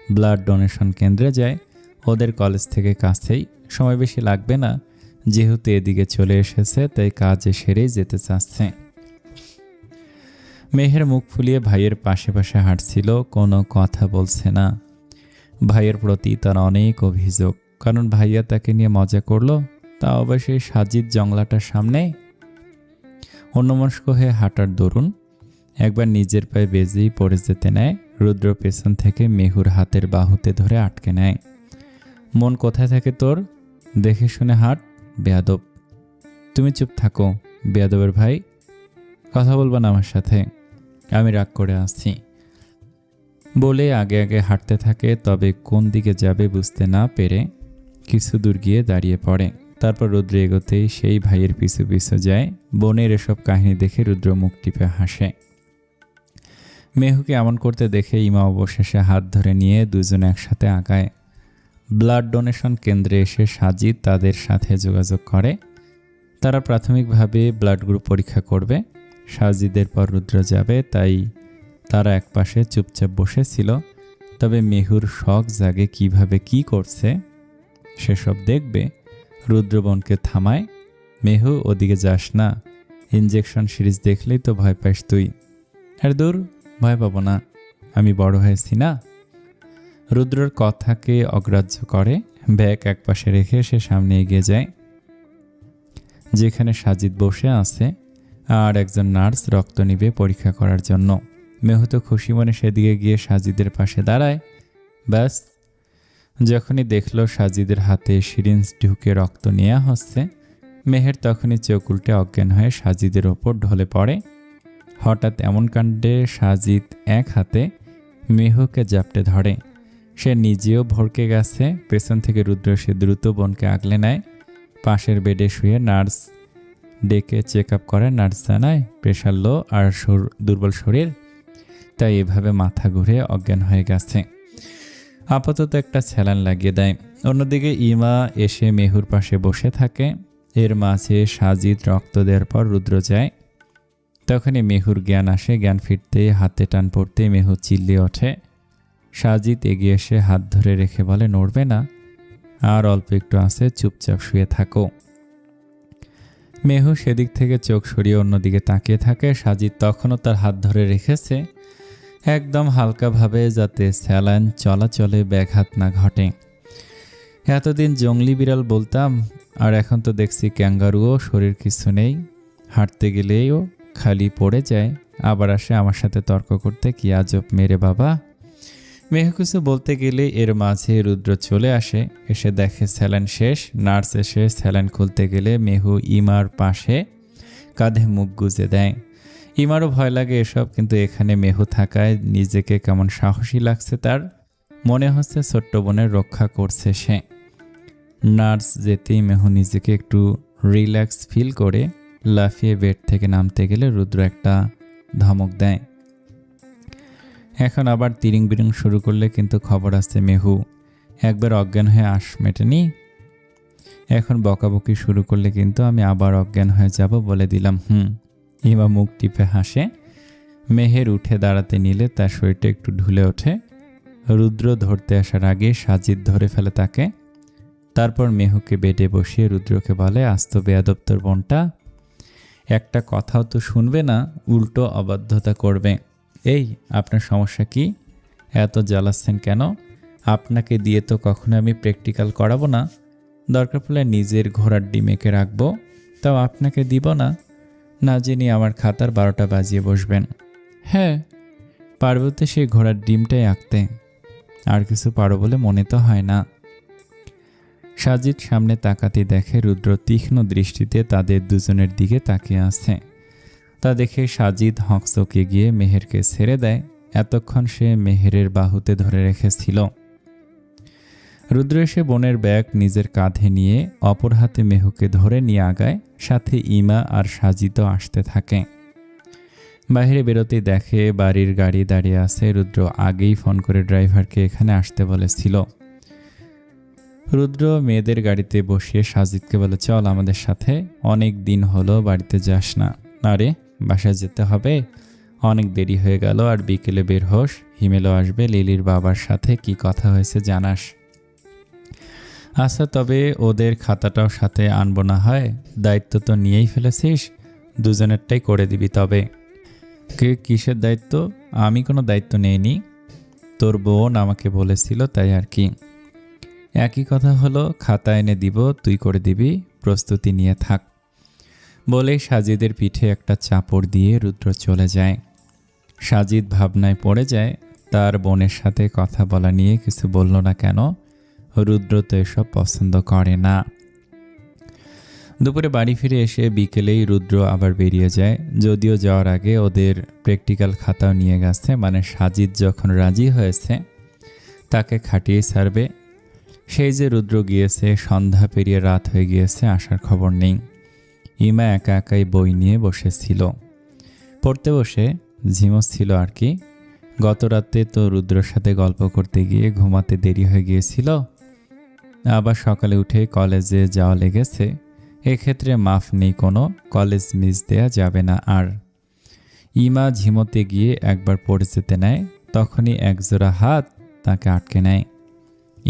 ব্লাড ডোনেশন কেন্দ্রে যায়। ওদের কলেজ থেকে কাছেই, সময় বেশি লাগবে না। যেহেতু এদিকে চলে এসেছে তাই কাজে সেরেই যেতে চাচ্ছে। মেহের মুখ ফুলিয়ে ভাইয়ের পাশে পাশে হাঁটছিল, কোনো কথা বলছে না। ভাইয়ের প্রতি তার অনেক অভিযোগ, কারণ ভাইয়া তাকে নিয়ে মজা করলো, তা অবশ্যই সাজিদ জংলাটার সামনে। অন্যমনস্ক হয়ে হাঁটার দরুন একবার নিজের পায়ে বেজেই পড়ে যেতে নেয়। রুদ্র পেছন থেকে মেহুর হাতের বাহুতে ধরে আটকে নেয়। মন কোথায় থাকে তোর? দেখে শুনে হাঁট, বেয়াদব। তুমি চুপ থাকো, বেয়াদবের ভাই। কথা বলবা না আমার সাথে, আমি রাগ করে আসছি বলে আগে আগে হাঁটতে থাকে। তবে কোন দিকে যাবে বুঝতে না পেরে কিছু দূর গিয়ে দাঁড়িয়ে পড়ে। তারপর রুদ্র এগোতেই সেই ভাইয়ের পিছু পিছু যায়। বোনের এসব কাহিনী দেখে রুদ্র মুখ টিপে হাসে। মেহুকে এমন করতে দেখে ইমা অবশেষে হাত ধরে নিয়ে দুজন একসাথে আগায়। ব্লাড ডোনেশন কেন্দ্রে এসে সাজিদ তাদের সাথে যোগাযোগ করে। তারা প্রাথমিকভাবে ব্লাড গ্রুপ পরীক্ষা করবে। সাজিদের পর রুদ্র যাবে, তাই তারা একপাশে চুপচাপ বসেছিল। তবে মেহুর শখ জাগে কিভাবে কি করছে সেসব দেখবে। রুদ্রবনকে থামায়, মেহু ওদিকে যাস না, ইনজেকশন সিরিজ দেখলেই তো ভয় পাস তুই। আর দূর, ভয় পাবো না, আমি বড় হয়েছি না। রুদ্রর কথাকে অগ্রাহ্য করে ব্যাগ একপাশে রেখে সে সামনে এগিয়ে যায়, যেখানে সাজিদ বসে আছে আর একজন নার্স রক্ত নিবে পরীক্ষা করার জন্য। মেহু তো খুশি মনে সেদিকে গিয়ে সাজিদের পাশে দাঁড়ায়। ব্যাস, যখনই দেখলো সাজিদের হাতে সিরিঞ্জ ঢুকে রক্ত নেওয়া হচ্ছে, মেহের তখনই চোখ উল্টে অজ্ঞান হয়ে সাজিদের ওপর ঢলে পড়ে। হঠাৎ এমন কাণ্ডে সাজিদ এক হাতে মেহুকে জাপটে ধরে। সে নিজেও ভড়কে গেছে। পেছন থেকে রুদ্র সে দ্রুত বোনকে আগলে নেয়। পাশের বেডে শুয়ে নার্স ডেকে চেক আপ করে। নার্স জানায় প্রেশার লো আর দুর্বল শরীর, তাই এভাবে মাথা ঘুরে অজ্ঞান হয়ে গেছে। আপাতত একটা স্যালাইন লাগিয়ে দেয়। অন্যদিকে ইমা এসে মেহুর পাশে বসে থাকে। এর মাঝে সাজিদ রক্ত দেওয়ার পর রুদ্র যায়। তখনই মেহুর জ্ঞান আসে। জ্ঞান ফিরতে হাতে টান পড়তে মেহু চিল্লিয়ে ওঠে। সাজিদ এগিয়ে এসে হাত ধরে রেখে বলে, নড়বে না, আর অল্প একটু আছে, চুপচাপ শুয়ে থাকো। মেহু সেদিক থেকে চোখ সরিয়ে অন্যদিকে তাকিয়ে থাকে। সাজিদ তখনও তার হাত ধরে রেখেছে, একদম হালকাভাবে, যাতে স্যালাইন চলাচলে ব্যাঘাত না ঘটে। এতদিন জংলি বিড়াল বলতাম, আর এখন তো দেখছি ক্যাঙ্গারুও। শরীর কিছু নেই, হাঁটতে গেলেও খালি পড়ে যায়, আবার আসে আমার সাথে তর্ক করতে। কি আজব মেরে বাবা। মেহু কিছু বলতে গেলে এর মাঝে রুদ্র চলে আসে। এসে দেখে স্যালাইন শেষ। নার্স এসে স্যালাইন খুলতে গেলে মেহু ইমার পাশে কাঁধে মুখ গুজে দেয়। ইমারও ভয় লাগে এসব, কিন্তু এখানে মেহু থাকায় নিজেকে কেমন সাহসী লাগছে তার। মনে হচ্ছে ছোট্ট বোনের রক্ষা করছে সে। নার্স যেতেই মেহু নিজেকে একটু রিল্যাক্স ফিল করে লাফিয়ে বেড থেকে নামতে গেলে রুদ্র একটা ধমক দেয়। এখন আবার তিরিং বিরিং শুরু করলে কিন্তু খবর আছে মেহু। একবার অজ্ঞান হয়ে মেটেনি, এখন বকাবকি শুরু করলে কিন্তু আমি আবার অজ্ঞান হয়ে যাব বলে দিলাম। ইমা মুখ টিপে হাসে। মেহের উঠে দাঁড়াতে নিলে তার শরীরটা একটু ঢুলে ওঠে। রুদ্র ধরতে আসার আগে সাজিদ ধরে ফেলে তাকে। তারপর মেহুকে বেডে বসিয়ে রুদ্রকে বলে, আস্ত বেয়াদব তোর বোনটা। একটা কথাও তো শুনবে না, উল্টো অবাধ্যতা করবে। এই, আপনার সমস্যা কি? এত জ্বালাচ্ছেন কেন? আপনাকে দিয়ে তো কখনো আমি প্র্যাকটিক্যাল করাবো না। দরকার পড়লে নিজের ঘোড়ার ডিম এঁকে রাখবো, তাও আপনাকে দিব না। না জেনে আমার খাতার 12টা বাজিয়ে বসবেন। হ্যাঁ, পারবো তো সেই ঘোড়ার ডিমটাই আঁকতে, আর কিছু পারো বলে মনে তো হয় না। সাজিদ সামনে তাকাতে দেখে রুদ্র তীক্ষ্ণ দৃষ্টিতে তাদের দুজনের দিকে তাকিয়ে আছে। তা দেখে সাজিদ হকচকে গিয়ে মেহেরকে ছেড়ে দেয়। এতক্ষণ সে মেহেরের বাহুতে ধরে রেখেছিল। রুদ্র এসে বোনের ব্যাগ নিজের কাঁধে নিয়ে অপর হাতে মেহুকে ধরে নিয়ে আগায়, সাথে ইমা আর সাজিদও আসতে থাকে। বাইরে বেরোতেই দেখে বাড়ির গাড়ি দাঁড়িয়ে আছে। রুদ্র আগেই ফোন করে ড্রাইভারকে এখানে আসতে বলেছিল। রুদ্র মেয়েদের গাড়িতে বসিয়ে সাজিদকে বলে, চল আমাদের সাথে, অনেক দিন হলো বাড়িতে যাস না। আরে বাসায় যেতে হবে, অনেক দেরি হয়ে গেল, আর বিকেলে বের হোস, হিমেলও আসবে, লিলির বাবার সাথে কি কথা হয়েছে জানাস। আচ্ছা, তবে ওদের খাতাটাও সাথে আনবো না হয়? দায়িত্ব তো নিয়েই ফেলেছিস, দুজনেরটাই করে দিবি। তবে কিসের দায়িত্ব? আমি কোনো দায়িত্ব নেইনি, তোর বোন আমাকে বলেছিল, তাই আর কি। একই কথা হলো, খাতা এনে দিব, তুই করে দিবি, প্রস্তুতি নিয়ে থাক। বলেই সাজিদের পিঠে একটা চাপড় দিয়ে রুদ্র চলে যায়। সাজিদ ভাবনায় পড়ে যায়, তার বোনের সাথে কথা বলা নিয়ে কিছু বলল না কেন। রুদ্র তো এসব পছন্দ করে না। দুপুরে বাড়ি ফিরে এসে বিকেলেই রুদ্র আবার বেরিয়ে যায়। যদিও যাওয়ার আগে ওদের প্র্যাকটিক্যাল খাতাও নিয়ে গেছে, মানে সাজিদ যখন রাজি হয়েছে তাকে খাটিয়ে ছাড়বে। সেই যে রুদ্র গিয়েছে, সন্ধ্যা পেরিয়ে রাত হয়ে গিয়েছে, আসার খবর নেই। ইমা একা একাই বই নিয়ে বসেছিল। পড়তে বসে ঝিমোচ্ছিল আর কি। গত রাতে তো রুদ্রর সাথে গল্প করতে গিয়ে ঘুমাতে দেরি হয়ে গিয়েছিল, আবার সকালে উঠে কলেজে যাওয়া লেগেছে। এক্ষেত্রে মাফ নেই কোনো, কলেজ মিস দেয়া যাবে না আর। ইমা ঝিমোতে গিয়ে একবার পড়ে যেতে নেয়, তখনই একজোড়া হাত তাকে আটকে নেয়।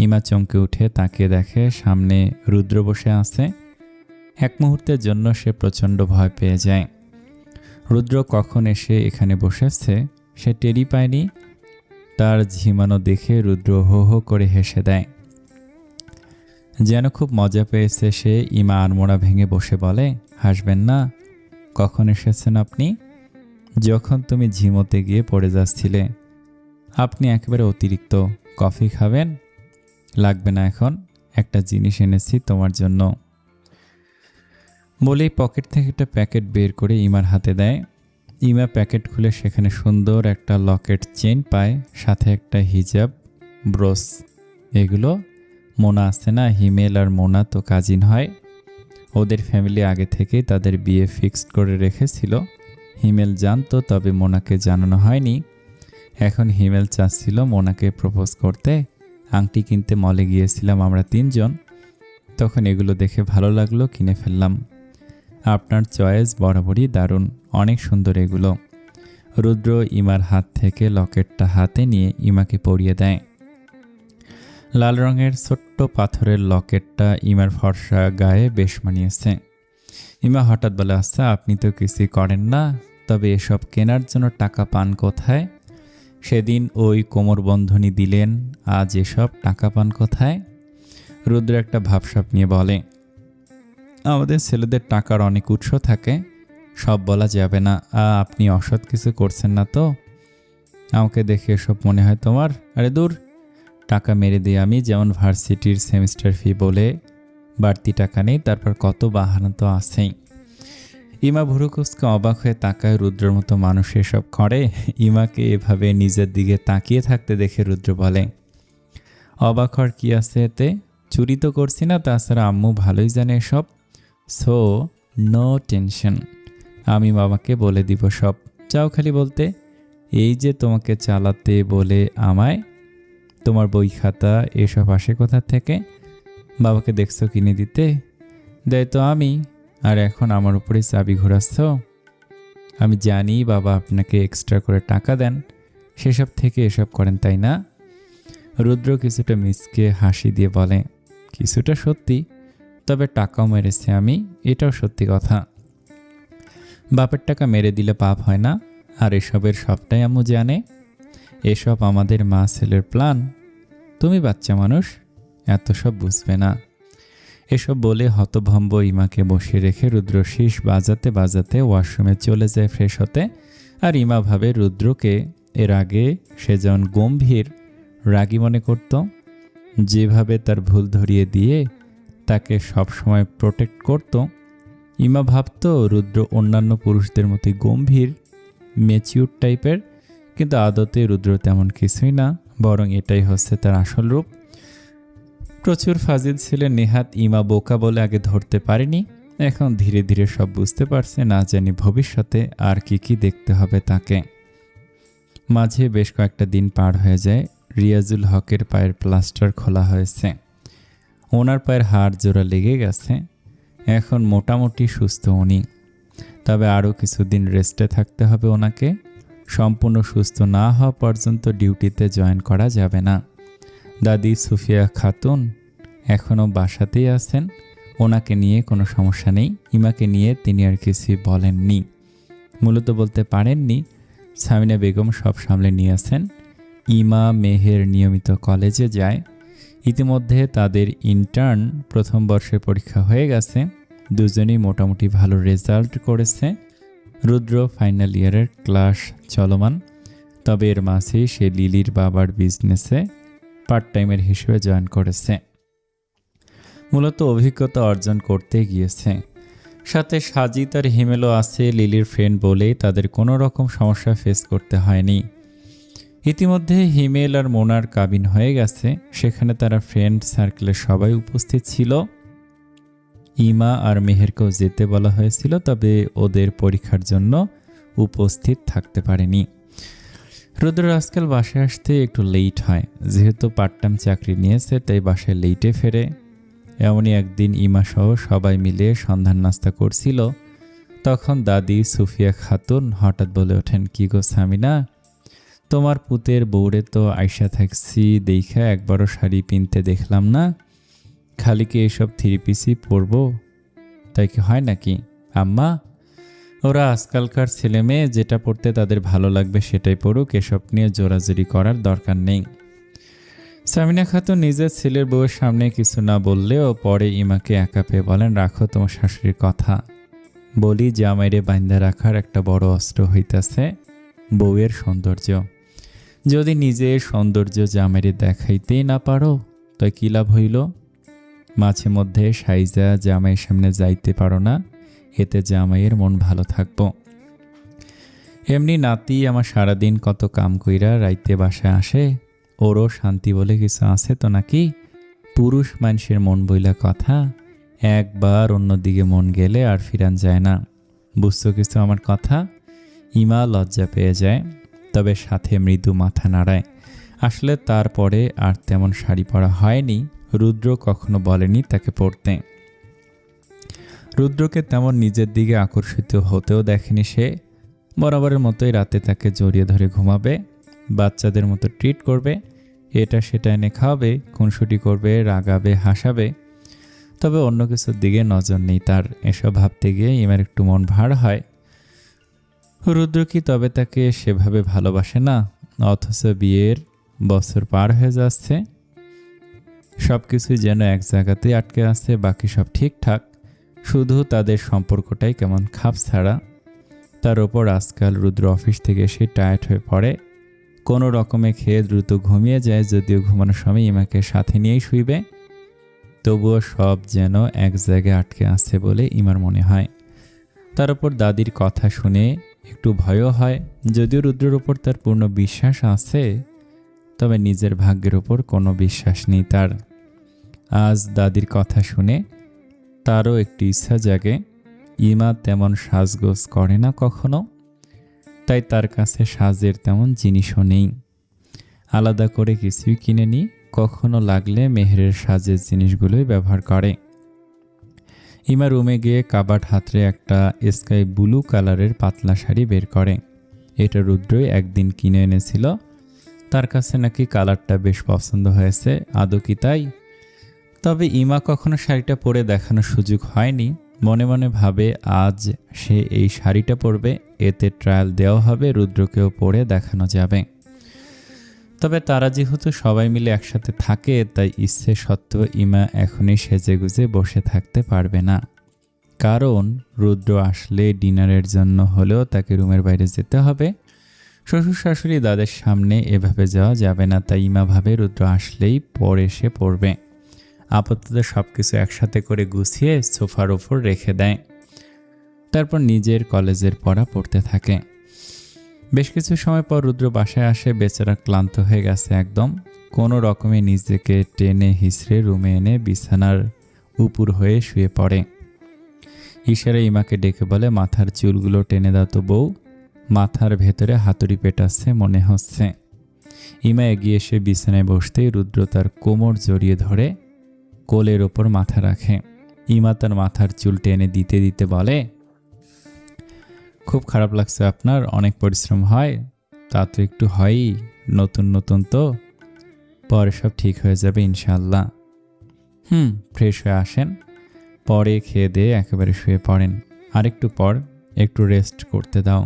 ইমা চমকে উঠে তাকিয়ে দেখে সামনে রুদ্র বসে আছে। এক মুহূর্তের জন্য সে প্রচণ্ড ভয় পেয়ে যায়। রুদ্র কখন এসে এখানে বসেছে সে টেরই পায়নি। তার ঝিমানো দেখে রুদ্র হো হো করে হেসে দেয়, যেন খুব মজা পেয়েছে সে। ইমা আড়মোড়া ভেঙে বসে বলে, হাসবেন না? কখন এসেছেন আপনি? যখন তুমি ঝিমোতে গিয়ে পড়ে যাচ্ছিলে। আপনি একেবারে অতিরিক্ত। কফি খাবেন? লাগবে না এখন, একটা জিনিস এনেছি তোমার জন্য। বলেই পকেট থেকে একটা প্যাকেট বের করে ইমার হাতে দেয়। ইমা প্যাকেট খুলে সেখানে সুন্দর একটা লকেট চেন পায়, সাথে একটা হিজাব, ব্রোস। এগুলো মোনা আছে না, হিমেল আর মোনা তো কাজিন হয়। ওদের ফ্যামিলি আগে থেকেই তাদের বিয়ে ফিক্সড করে রেখেছিল। হিমেল জানতো, তবে মোনাকে জানানো হয়নি। এখন হিমেল চাচ্ছিল মোনাকে প্রপোজ করতে। আংটি কিনতে মলে গিয়েছিলাম আমরা তিনজন, তখন এগুলো দেখে ভালো লাগলো, কিনে ফেললাম। আপনার চয়েস বরাবরই দারুণ, অনেক সুন্দর এগুলো। রুদ্র ইমার হাত থেকে লকেটটা হাতে নিয়ে ইমাকে পরিয়ে দেয়। লাল রঙের ছোট্ট পাথরের লকেটটা ইমার ফর্সা গায়ে বেশ মানিয়েছে। ইমা হঠাৎ বলে, আচ্ছা আপনি তো কিছুই করেন না, তবে এসব কেনার জন্য টাকা পান কোথায়? সেদিন ওই কোমরবন্ধনী দিলেন, আজ এসব টাকা পান কোথায়? রুদ্র একটা ভাবসাব নিয়ে বলে, আমাদের ছেলেদের টাকার অনেক উৎস থাকে, সব বলা যাবে না। আপনি অসৎ কিছু করছেন না তো? আমাকে দেখে এসব মনে হয় তোমার? আরে দূর, টাকা মেরে দিই আমি, যেমন ভার্সিটির সেমিস্টার ফি বলে বাড়তি টাকা নেই, তারপর কত বাহানা তো আছেই। ইমা ভুরুকুচকে অবাক হয়ে তাকায়, রুদ্রের মতো মানুষ এসব করে? ইমাকে এভাবে নিজের দিকে তাকিয়ে থাকতে দেখে রুদ্র বলে, অবাক হওয়ার কি আছে এতে? চুরি তো করছি না, তাছাড়া আম্মু ভালোই জানে এসব। সো নো টেনশন, আমি বাবাকে বলে দিব সব। চাও খালি বলতে, এই যে তোমাকে চালাতে বলে আমায়, তোমার বই খাতা এসব আসে কোথা থেকে? বাবাকে দেখছো কিনে দিতে? দেয় তো আমি, আর এখন আমার উপরে চাবি ঘোরাচ্ছ। আমি জানি বাবা আপনাকে এক্সট্রা করে টাকা দেন, সেসব থেকে এসব করেন তাই না? রুদ্র কিছুটা মিসকে হাসি দিয়ে বলে, কিছুটা সত্যি, তবে টাকাও মেরেছে আমি, এটাও সত্যি কথা। বাপের টাকা মেরে দিলে পাপ হয় না, আর এসবের সবটাই আম্মু জানে। এসব আমাদের মা ছেলের প্ল্যান। তুমি বাচ্চা মানুষ, এত সব বুঝবে না। এসব বলে হতভম্ব ইমাকে বসিয়ে রেখে রুদ্র শীষ বাজাতে বাজাতে ওয়াশরুমে চলে যায় ফ্রেশ হতে। আর ইমা ভাবে রুদ্রকে এর আগে সে যেমন গম্ভীর রাগী মনে করত, যেভাবে তার ভুল ধরিয়ে দিয়ে তাকে সবসময় প্রোটেক্ট করত, ইমা ভাবত রুদ্র অন্যান্য পুরুষদের মতোই গম্ভীর ম্যাচিউর টাইপের, কিন্তু আদতে রুদ্র তেমন কিছুই না, বরং এটাই হচ্ছে তার আসল রূপ। প্রচুর ফাজিল ছিলেন নেহাত। ইমা বোকা বলে আগে ধরতে পারেনি, এখন ধীরে ধীরে সব বুঝতে পারছে। না জানি ভবিষ্যতে আর কি দেখতে হবে তাকে। মাঝে বেশ কয়েকটা দিন পার হয়ে যায়। রিয়াজুল হকের পায়ের প্লাস্টার খোলা হয়েছে, ওনার পায়ের হাড় জোড়া লেগে গেছে, এখন মোটামুটি সুস্থ উনি। তবে আরও কিছুদিন রেস্টে থাকতে হবে ওনাকে। সম্পূর্ণ সুস্থ না হওয়া পর্যন্ত ডিউটিতে জয়েন করা যাবে না। দাদি সুফিয়া খাতুন এখনও বাসাতেই আছেন, ওনাকে নিয়ে কোনো সমস্যা নেই। ইমাকে নিয়ে তিনি আর কিছুই বলেননি, মূলত বলতে পারেননি। সামিনা বেগম সব সামলে নিয়েছেন। ইমা মেহের নিয়মিত কলেজে যায়। ইতিমধ্যে তাদের ইন্টার্ন প্রথম বর্ষের পরীক্ষা হয়ে গেছে, দুজনেই মোটামুটি ভালো রেজাল্ট করেছে। রুদ্র ফাইনাল ইয়ারের ক্লাস চলমান, তবে এর মাঝেই সে লিলির বাবার বিজনেসে পার্ট টাইমের হিসেবে জয়েন করেছে। মূলত অভিজ্ঞতা অর্জন করতে গিয়েছে। সাথে সাজিদ আর হিমেলও আছে লিলির ফ্রেন্ড বলেই তাদের কোনো রকম সমস্যা ফেস করতে হয়নি। ইতিমধ্যে হিমেল আর মোনার কাবিন হয়ে গেছে, সেখানে তারা ফ্রেন্ড সার্কেলের সবাই উপস্থিত ছিল। ইমা আর মেহেরকেও যেতে বলা হয়েছিল, তবে ওদের পরীক্ষার জন্য উপস্থিত থাকতে পারেনি। রুদ্র আজকাল বাসায় আসতে একটু লেট হয়, যেহেতু পার্ট টাইম চাকরি নিয়েছে তাই বাসায় লেটে ফেরে। এমনই একদিন ইমা সহ সবাই মিলে সন্ধ্যার নাস্তা করছিল, তখন দাদি সুফিয়া খাতুন হঠাৎ বলে ওঠেন, কি গো সামিনা, তোমার পুতের বউরে তো আইসা থাকছি দেখা একবারও শাড়ি পিনতে দেখলাম না, খালি কি এইসব থ্রি পিসই পরবো, তাই কি হয় নাকি? আম্মা, ওরা আজকালকার ছেলে মেয়ে যেটা পড়তে তাদের ভালো লাগবে সেটাই পড়ুক, এসব নিয়ে জোরাজুরি করার দরকার নেই। সামিনা খাতুন নিজের ছেলের বউয়ের সামনে কিছু না বললেও পরে ইমাকে একা পেয়ে বলেন, রাখো তোমার শাশুড়ির কথা। বলি জামাইরে বাইন্দা রাখার একটা বড় অস্ত্র হইতাছে বউয়ের সৌন্দর্য। যদি নিজের সৌন্দর্য জামাইরে দেখাইতেই না পারো তাই কি লাভ হইল? মাঝে মধ্যে সাইজা জামাইয়ের সামনে যাইতে পারো না, এতে জামাইয়ের মন ভালো থাকবো। এমনি নাতি আমার সারাদিন কত কাম কইরা রাইতে বাসায় আসে, ওরও শান্তি বলে কিছু আছে তো নাকি? পুরুষ মানুষের মন বইলা কথা, একবার অন্যদিকে মন গেলে আর ফিরান যায় না। বুঝছো কিছু আমার কথা? ইমা লজ্জা পেয়ে যায়, তবে সাথে মৃদু মাথা নাড়ায়। আসলে তারপরে আর তেমন শাড়ি পরা হয়নি, রুদ্র কখনো বলেনি তাকে পরতে। রুদ্রকে তেমন নিজের দিকে আকর্ষিত হতেও দেখেনি সে। বরাবরের মতোই রাতে তাকে জড়িয়ে ধরে ঘুমাবে, বাচ্চাদের মতো ট্রিট করবে, এটা সেটা এনে খাওয়াবে, খুনসুটি করবে, রাগাবে, হাসাবে। তবে অন্য কিছুর দিকে নজর নেই তার। এসব ভাবতে গিয়ে ইমার একটু মন ভার হয়। রুদ্র কি তবে তাকে সেভাবে ভালোবাসে না? অথচ বিয়ের বছর পার হয়ে যাচ্ছে, সব কিছুই যেন এক জায়গাতেই আটকে আছে, বাকি সব ঠিকঠাক, শুধু তাদের সম্পর্কটাই কেমন খাপ ছাড়া। তার ওপর আজকাল রুদ্র অফিস থেকে এসে টায়ার্ড হয়ে পড়ে, কোনো রকমে খেয়ে দ্রুত ঘুমিয়ে যায়, যদিও ঘুমানোর সময় ইমাকে সাথে নিয়েই শুইবে। তবুও সব যেন এক জায়গায় আটকে আছে বলে ইমার মনে হয়। তার ওপর দাদির কথা শুনে একটু ভয়ও হয়, যদিও রুদ্রের ওপর তার পূর্ণ বিশ্বাস আছে, তবে নিজের ভাগ্যের ওপর কোনো বিশ্বাস নেই তার। আজ দাদির কথা শুনে তারও একটি ইচ্ছা জাগে। ইমা তেমন সাজগোজ করে না কখনো, তাই তার কাছে সাজের তেমন জিনিসও নেই। আলাদা করে কিছুই কিনে নি, কখনো লাগলে মেহেরের সাজের জিনিসগুলোই ব্যবহার করে। ইমা রুমে গিয়ে কাবাট হাতড়ে একটা স্কাই ব্লু কালারের পাতলা শাড়ি বের করে। এটা রুদ্রই একদিন কিনে এনেছিল, তার কাছে নাকি কালারটা বেশ পছন্দ হয়েছে। আদৌ কি তাই? তবে ইমা কখনো শাড়িটা পরে দেখানোর সুযোগ হয়নি, মনে মনে ভাবে আজ সে এই শাড়িটা পরবে, এতে ট্রায়াল দেওয়া হবে, রুদ্রকেও পরে দেখানো যাবে। তবে তারা যেহেতু সবাই মিলে একসাথে থাকে, তাই ইচ্ছে সত্ত্বেও ইমা এখনই সেজেগুজে বসে থাকতে পারবে না। কারণ রুদ্র আসলে ডিনারের জন্য হলেও তাকে রুমের বাইরে যেতে হবে। শ্বশুর শাশুড়ি দাদের সামনে এভাবে যাওয়া যাবে না, তাই ইমা ভাবে রুদ্র আসলেই পরে সে পড়বে। আপাতত সব কিছু একসাথে করে গুছিয়ে সোফার ওপর রেখে দেয়। তারপর নিজের কলেজের পড়া পড়তে থাকে। বেশ কিছু সময় পর রুদ্র বাসায় আসে। বেচারা ক্লান্ত হয়ে গেছে একদম। কোনো রকমে নিজেকে টেনে হিসড়ে রুমে এনে বিছানার উপর হয়ে শুয়ে পড়ে। ইশারা ইমাকে ডেকে বলে, মাথার চুলগুলো টেনে দাও তো বউ, মাথার ভেতরে হাতুড়ি পেটাচ্ছে মনে হচ্ছে। ইমা এগিয়ে এসে বিছানায় বসতেই রুদ্র তার কোমর জড়িয়ে ধরে কোলের ওপর মাথা রাখে। ইমা তার মাথার চুল টেনে দিতে দিতে বলে, খুব খারাপ লাগছে আপনার, অনেক পরিশ্রম হয়। তা তো একটু হয়ই, নতুন নতুন তো, পরে সব ঠিক হয়ে যাবে ইনশাল্লাহ। ফ্রেশ হয়ে আসেন, পরে খেয়ে দিয়ে একেবারে শুয়ে পড়েন। আরেকটু পর একটু রেস্ট করতে দাও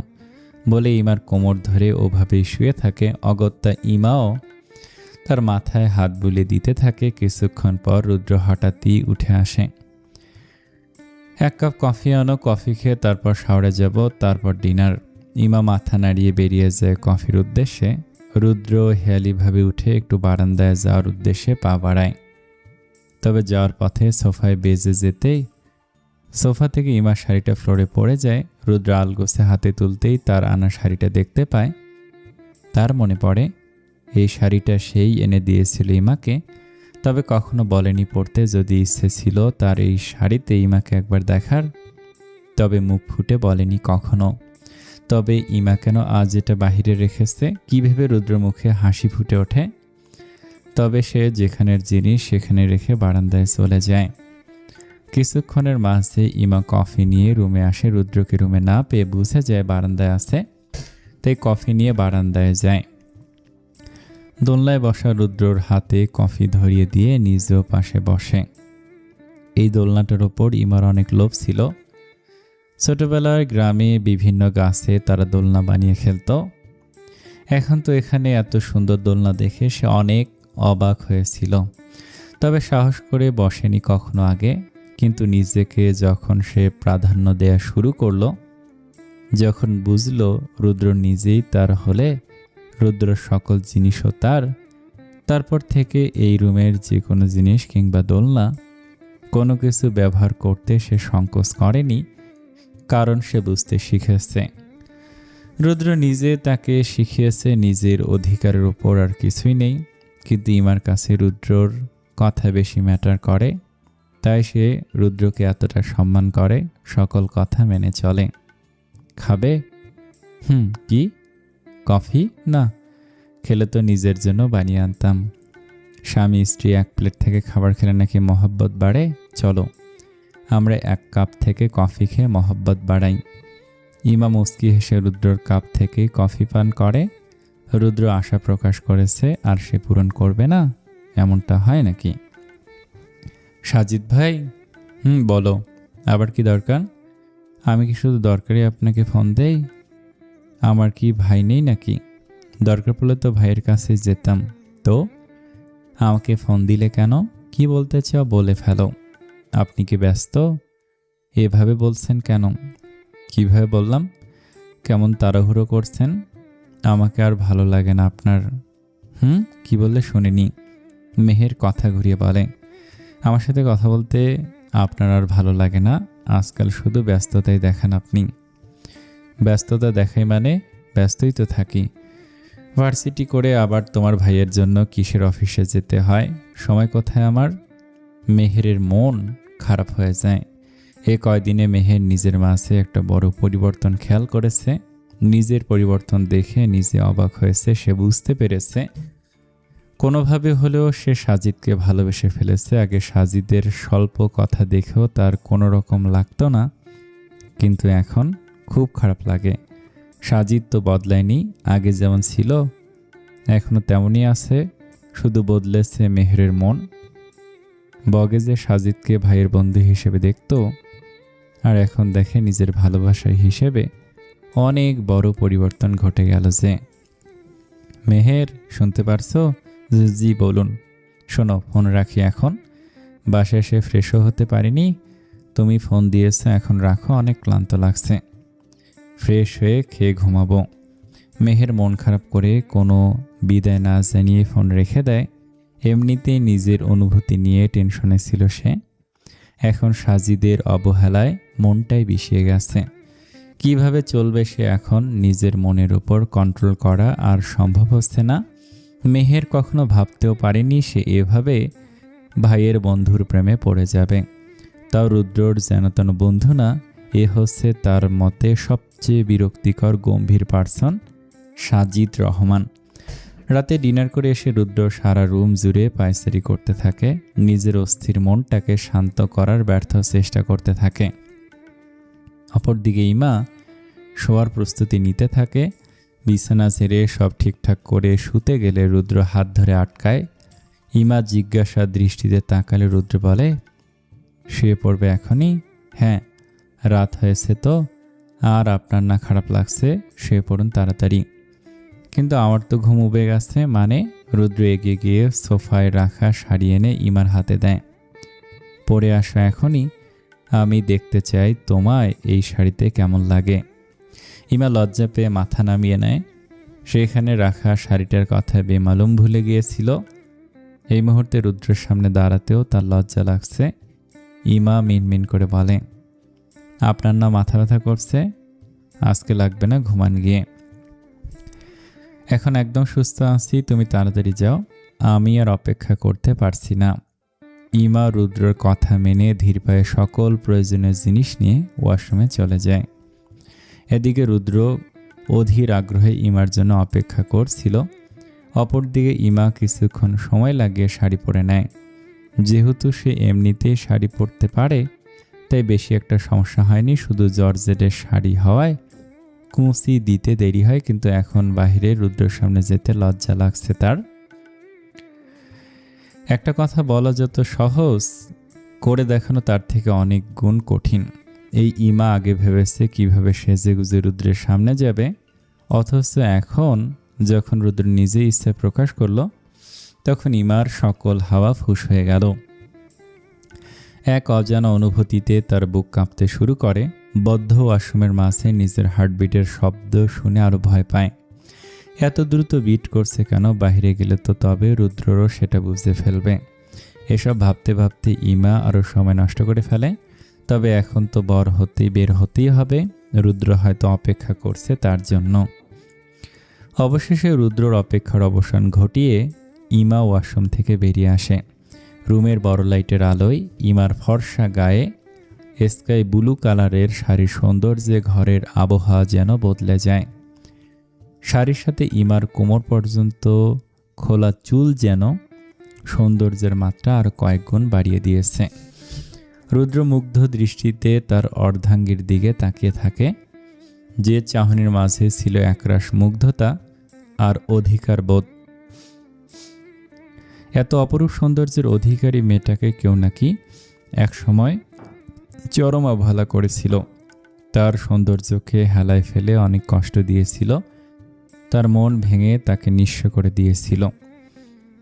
বলে ইমার কোমর ধরে ওভাবেই শুয়ে থাকে। অগত্যা ইমাও তার মাথায় হাত বুলিয়ে দিতে থাকে। কিছুক্ষণ পর রুদ্র হঠাৎই উঠে আসে। এক কাপ কফি আনো, কফি খেয়ে তারপর শাওয়ারে যাব, তারপর ডিনার। ইমা মাথা নাড়িয়ে বেরিয়ে যায় কফির উদ্দেশ্যে। রুদ্র হেয়ালিভাবে উঠে একটু বারান্দায় যাওয়ার উদ্দেশ্যে পা বাড়ায়। তবে যাওয়ার পথে সোফায় বেজে যেতেই সোফা থেকে ইমার শাড়িটা ফ্লোরে পড়ে যায়। রুদ্র আলগোছে হাতে তুলতেই তার আনা শাড়িটা দেখতে পায়। তার মনে পড়ে এই শাড়িটা সেই এনে দিয়েছিল ইমাকে, তবে কখনো বলেনি পড়তে। যদি ইচ্ছে ছিল তার এই শাড়িতে ইমাকে একবার দেখার, তবে মুখ ফুটে বলেনি কখনো। তবে ইমা কেন আজ এটা বাহিরে রেখেছে? কি ভেবে রুদ্র মুখে হাসি ফুটে ওঠে। তবে সে যেখানের জিনিস সেখানে রেখে বারান্দায় চলে যায়। কিছুক্ষণের মাঝে ইমা কফি নিয়ে রুমে আসে। রুদ্রকে রুমে না পেয়ে বুঝে যায় বারান্দায় আছে, তাই কফি নিয়ে বারান্দায় যায়। দোলনায় বসা রুদ্রর হাতে কফি ধরিয়ে দিয়ে নিজেও পাশে বসে। এই দোলনাটার ওপর ইমার অনেক লোভ ছিল। ছোটবেলায় গ্রামে বিভিন্ন গাছে তারা দোলনা বানিয়ে খেলত। এখন তো এখানে এত সুন্দর দোলনা দেখে সে অনেক অবাক হয়েছিল। তবে সাহস করে বসেনি কখনো আগে। কিন্তু নিজেকে যখন সে প্রাধান্য দেয়া শুরু করলো, যখন বুঝলো রুদ্র নিজেই তার হলে রুদ্র সকল জিনিসও তারপর থেকে এই রুমের যে কোনো জিনিস কিংবা দোলনা কোনো কিছু ব্যবহার করতে সে সংকোচ করেনি, কারণ সে বুঝতে শিখেছে রুদ্র নিজে তাকে শিখিয়েছে নিজের অধিকারের ওপর আর কিছুই নেই। কিন্তু ইমার কাছে রুদ্রর কথা বেশি ম্যাটার করে, তাই সে রুদ্রকে এতটা সম্মান করে, সকল কথা মেনে চলে। খাবে? কি? কফি? না, খেলে তো নিজের জন্য বানিয়ে আনতাম। স্বামী স্ত্রী এক প্লেট থেকে খাবার খেলে নাকি মহব্বত বাড়ে? চলো আমরা এক কাপ থেকে কফি খেয়ে মহব্বত বাড়াই। ইমা মুস্কি হেসে রুদ্রর কাপ থেকে কফি পান করে। রুদ্র আশা প্রকাশ করেছে আর সে পূরণ করবে না, এমনটা হয় নাকি? সাজিদ ভাই, বলো, আবার কি দরকার? আমি কি শুধু দরকারে আপনাকে ফোন দেই? আমার কি ভাই নেই নাকি? দরকার পড়লে তো ভাইয়ের কাছে যেতাম। তো আমাকে ফোন দিলে কেন? কি বলতে চাও বলে ফেলো। আপনি কি ব্যস্ত? এভাবে বলছেন কেন? কিভাবে বললাম? কেমন তাড়াহুড়ো করছেন? আমাকে আর ভালো লাগে না আপনার। কি বললে শুনিনি? মেহের কথা ঘুরিয়ে বলে, আমার সাথে কথা বলতে আপনার আর ভালো লাগে না? আজকাল শুধু ব্যস্ততাই দেখান আপনি। ব্যস্ততা দেখাই মানে? ব্যস্তই তো থাকি। ভার্সিটি করে আবার তোমার ভাইয়ের জন্য কিসের অফিসে যেতে হয়, সময় কোথায় আমার? মেহেরের মন খারাপ হয়ে যায়। এ কয়দিনে মেহের নিজের মাঝে একটা বড় পরিবর্তন খেয়াল করেছে। নিজের পরিবর্তন দেখে নিজে অবাক হয়েছে। সে বুঝতে পেরেছে কোনোভাবে হলেও সে সাজিদকে ভালোবেসে ফেলেছে। আগে সাজিদের স্বল্প কথা দেখেও তার কোনো রকম লাগতো না, কিন্তু এখন খুব খারাপ লাগে। সাজিদ তো বদলায়নি, আগে যেমন ছিল এখনো তেমনই আছে, শুধু বদলেছে মেহেরের মন। বগে যে সাজিদকে ভাইয়ের বন্ধু হিসেবে দেখত, আর এখন দেখে নিজের ভালোবাসার হিসেবে অনেক বড় পরিবর্তন ঘটে গেল। যে মেহের, শুনতে পারছো? জি বলুন। শোনো, ফোন রাখি এখন, বাসায় এসে ফ্রেশও হতে পারিনি, তুমি ফোন দিয়েছো, এখন রাখো, অনেক ক্লান্ত লাগছে, ফ্রেশ হয়ে খেয়ে ঘুমাবো। মেহের মন খারাপ করে কোনো বিদায় না জানিয়ে ফোন রেখে দেয়। এমনিতেই নিজের অনুভূতি নিয়ে টেনশনে ছিল সে। এখন সাজিদের অবহেলায় মনটাই বিষিয়ে গেছে। কিভাবে চলবে সে এখন? নিজের মনের উপর কন্ট্রোল করা আর সম্ভব হচ্ছে না। মেহের কখনো ভাবতেও পারেনি সে এভাবে ভাইয়ের বন্ধুর প্রেমে পড়ে যাবে। তাও রুদ্রর যেন তেন বন্ধু না, এ হচ্ছে তার মতে সবচেয়ে বিরক্তিকর গম্ভীর পার্সন, সাজিদ রহমান। রাতে ডিনার করে এসে রুদ্র সারা রুম জুড়ে পায়চারি করতে থাকে, নিজের অস্থির মনটাকে শান্ত করার ব্যর্থ চেষ্টা করতে থাকে। অপরদিকে ইমা শোয়ার প্রস্তুতি নিতে থাকে। বিছানা ছেড়ে সব ঠিকঠাক করে শুতে গেলে রুদ্র হাত ধরে আটকায়। ইমা জিজ্ঞাসা দৃষ্টিতে তাকালে রুদ্র বলে, শুয়ে পড়বে এখনই? হ্যাঁ, রাত হয়েছে তো, আর আপনার না খারাপ লাগছে? শুয়ে পড়ুন তাড়াতাড়ি। কিন্তু আমার তো ঘুম উবে গেছে। মানে? রুদ্র এগিয়ে গিয়ে সোফায় রাখা শাড়ি এনে ইমার হাতে দেয়। পরে আসো এখনই, আমি দেখতে চাই তোমায় এই শাড়িতে কেমন লাগে। ইমা লজ্জা পেয়ে মাথা নামিয়ে নেয়। সেখানে রাখা শাড়িটার কথা বেমালুম ভুলে গিয়েছিল। এই মুহূর্তে রুদ্রের সামনে দাঁড়াতেও তার লজ্জা লাগছে। ইমা মিনমিন করে বলে, আপনার না মাথা ব্যথা করছে? আজকে লাগবে না, ঘুমান গিয়ে। এখন একদম সুস্থ আছি, তুমি তাড়াতাড়ি যাও, আমি আর অপেক্ষা করতে পারছি না। ইমা রুদ্রর কথা মেনে ধীর পায়ে সকল প্রয়োজনীয় জিনিস নিয়ে ওয়াশরুমে চলে যায়। এদিকে রুদ্র অধীর আগ্রহে ইমার জন্য অপেক্ষা করছিল। অপরদিকে ইমা কিছুক্ষণ সময় লাগিয়ে শাড়ি পরে নেয়। যেহেতু সে এমনিতেই শাড়ি পরতে পারে, তাই বেশি একটা সমস্যা হয়নি। শুধু জর্জেটের শাড়ি হওয়ায় কুঁচি দিতে দেরি হয়, কিন্তু এখন বাইরে রুদ্রের সামনে যেতে লজ্জা লাগছে তার। একটা কথা বলা যত সহজ, করে দেখানো তার থেকে অনেক গুণ কঠিন। এই ইমা আগে ভেবেছে কিভাবে সেজে গুজে রুদ্রের সামনে যাবে, অথচ এখন যখন রুদ্র নিজে ইচ্ছা প্রকাশ করল, তখন ইমার সকল হাওয়া ফুস হয়ে গেল। এক অজানা অনুভূতিতে তার বুক কাঁপতে শুরু করে। বদ্ধ ওয়াশরুমের মাঝে নিজের হার্টবিটের শব্দ শুনে আরো ভয় পায়। এত দ্রুত বিট করছে কেন? বাইরে গেলে তো তবে রুদ্ররও সেটা বুঝতে ফেলবে। এসব ভাবতে ভাবতে ইমা আরো সময় নষ্ট করে ফেলে। তবে এখন তো বের হতেই হবে, রুদ্র হয়তো অপেক্ষা করছে তার জন্য। অবশেষে রুদ্রর অপেক্ষার অবসান ঘটিয়ে ইমা ওয়াশরুম থেকে বেরিয়ে আসে। রুমের বড় লাইটের আলোয় ইমার ফর্সা গায়ে স্কাই ব্লু কালারের শাড়ির সৌন্দর্যে ঘরের আবহাওয়া যেন বদলে যায়। শাড়ির সাথে ইমার কোমর পর্যন্ত খোলা চুল যেন সৌন্দর্যের মাত্রা আরো কয়েক গুণ বাড়িয়ে দিয়েছে। রুদ্র মুগ্ধ দৃষ্টিতে তার অর্ধাঙ্গীর দিকে তাকিয়ে থাকে, যে চাহনির মাঝে ছিল একরাশ মুগ্ধতা আর অধিকার বোধ। এত অপরূপ সৌন্দর্যের অধিকারী মেয়েটাকে কেউ নাকি একসময় চরম অবহেলা করেছিল, তার সৌন্দর্যকে হেলায় ফেলে অনেক কষ্ট দিয়েছিল, তার মন ভেঙে তাকে নিঃস্ব করে দিয়েছিল।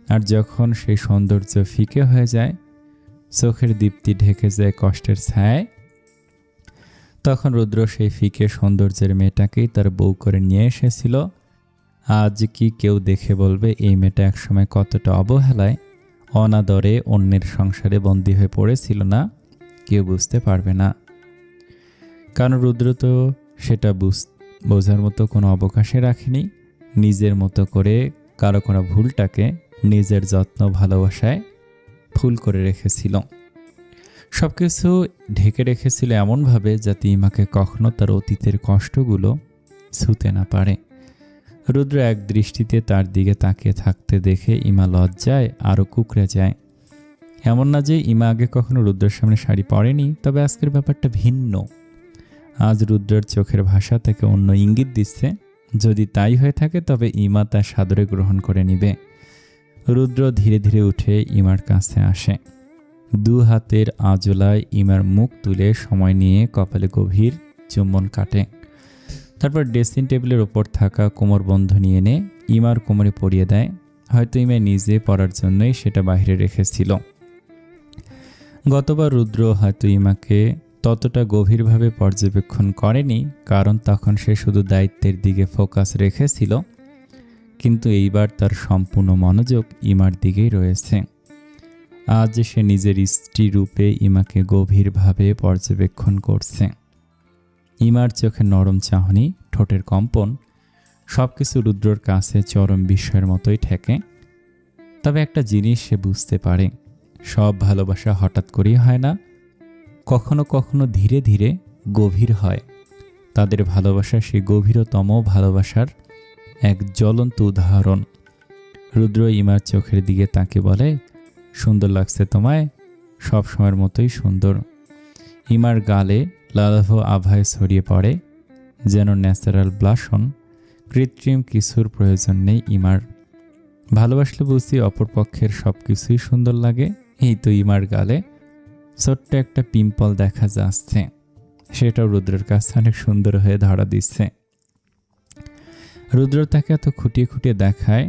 আর যখন সেই সৌন্দর্য ফিকে হয়ে যায়, চোখের দীপ্তি ঢেকে যায় কষ্টের ছায়ায়, তখন রুদ্র সেই ফিকে সৌন্দর্যের মেয়েটাকেই তার বউ করে নিয়ে এসেছিল। আজ কি কেউ দেখে বলবে এই মেয়েটা একসময় কতটা অবহেলায়, অনাদরে অন্যের সংসারে বন্দী হয়ে পড়েছিল না? কেউ বুঝতে পারবে না, কারণ রুদ্র তো সেটা বোঝার মতো কোনো অবকাশে রাখেনি। নিজের মতো করে কারো কোনো ভুলটাকে নিজের যত্ন ভালোবাসায় ফুল করে রেখেছিল। সবকিছু ঢেকে রেখেছিল এমনভাবে যাতে ইমাকে কখনো তার অতীতের কষ্টগুলো ছুঁতে না পারে। রুদ্র এক দৃষ্টিতে তার দিকে তাকিয়ে থাকতে দেখে ইমা লজ্জায় আরও কুঁকড়ে যায়। এমন না যে ইমা আগে কখনো রুদ্রের সামনে শাড়ি পরেনি, তবে আজকের ব্যাপারটা ভিন্ন। আজ রুদ্রের চোখের ভাষা থেকে অন্য ইঙ্গিত দিচ্ছে। যদি তাই হয়ে থাকে তবে ইমা তা সাদরে গ্রহণ করে নিবে। রুদ্র ধীরে ধীরে উঠে ইমার কাছে আসে। দু হাতের আঁজলায় ইমার মুখ তুলে সময় নিয়ে কপালে গভীর চুম্বন কাটে। তারপর ড্রেসিং টেবিলের ওপর থাকা কোমরবন্ধনী এনে ইমার কোমরে পরিয়ে দেয়। হয়তো ইমা নিজে পরার জন্যই সেটা বাইরে রেখেছিল। গতবার রুদ্র হয়তো ইমাকে ততটা গভীরভাবে পর্যবেক্ষণ করেনি, কারণ তখন সে শুধু দায়িত্বের দিকে ফোকাস রেখেছিল। কিন্তু এইবার তার সম্পূর্ণ মনোযোগ ইমার দিকেই রয়েছে। আজ সে নিজের স্ত্রী রূপে ইমাকে গভীরভাবে পর্যবেক্ষণ করছে। ইমার চোখে নরম চাহনি, ঠোঁটের কম্পন, সবকিছু রুদ্রর কাছে চরম বিস্ময়ের মতোই ঠেকে। তবে একটা জিনিস সে বুঝতে পারে, সব ভালোবাসা হঠাৎ করেই হয় না, কখনো কখনো ধীরে ধীরে গভীর হয়। তাদের ভালোবাসা সেই গভীরতম ভালোবাসার এক জ্বলন্ত উদাহরণ। রুদ্র ইমার চোখের দিকে তাকে বলে, সুন্দর লাগছে তোমায়, সব সময়ের মতোই সুন্দর। ইমার গালে লালাভ আভায় ছড়িয়ে পড়ে, যেন ন্যাচারাল ব্লাশন, কৃত্রিম কিছুর প্রয়োজন নেই ইমার। ভালোবাসলে বুঝি অপরপক্ষের সব কিছুই সুন্দর লাগে। এই তো ইমার গালে ছোট্ট একটা পিম্পল দেখা যাচ্ছে, সেটাও রুদ্রের কাছে অনেক সুন্দর হয়ে ধরা দিচ্ছে। রুদ্র তাকে এত খুঁটিয়ে খুঁটিয়ে দেখায়,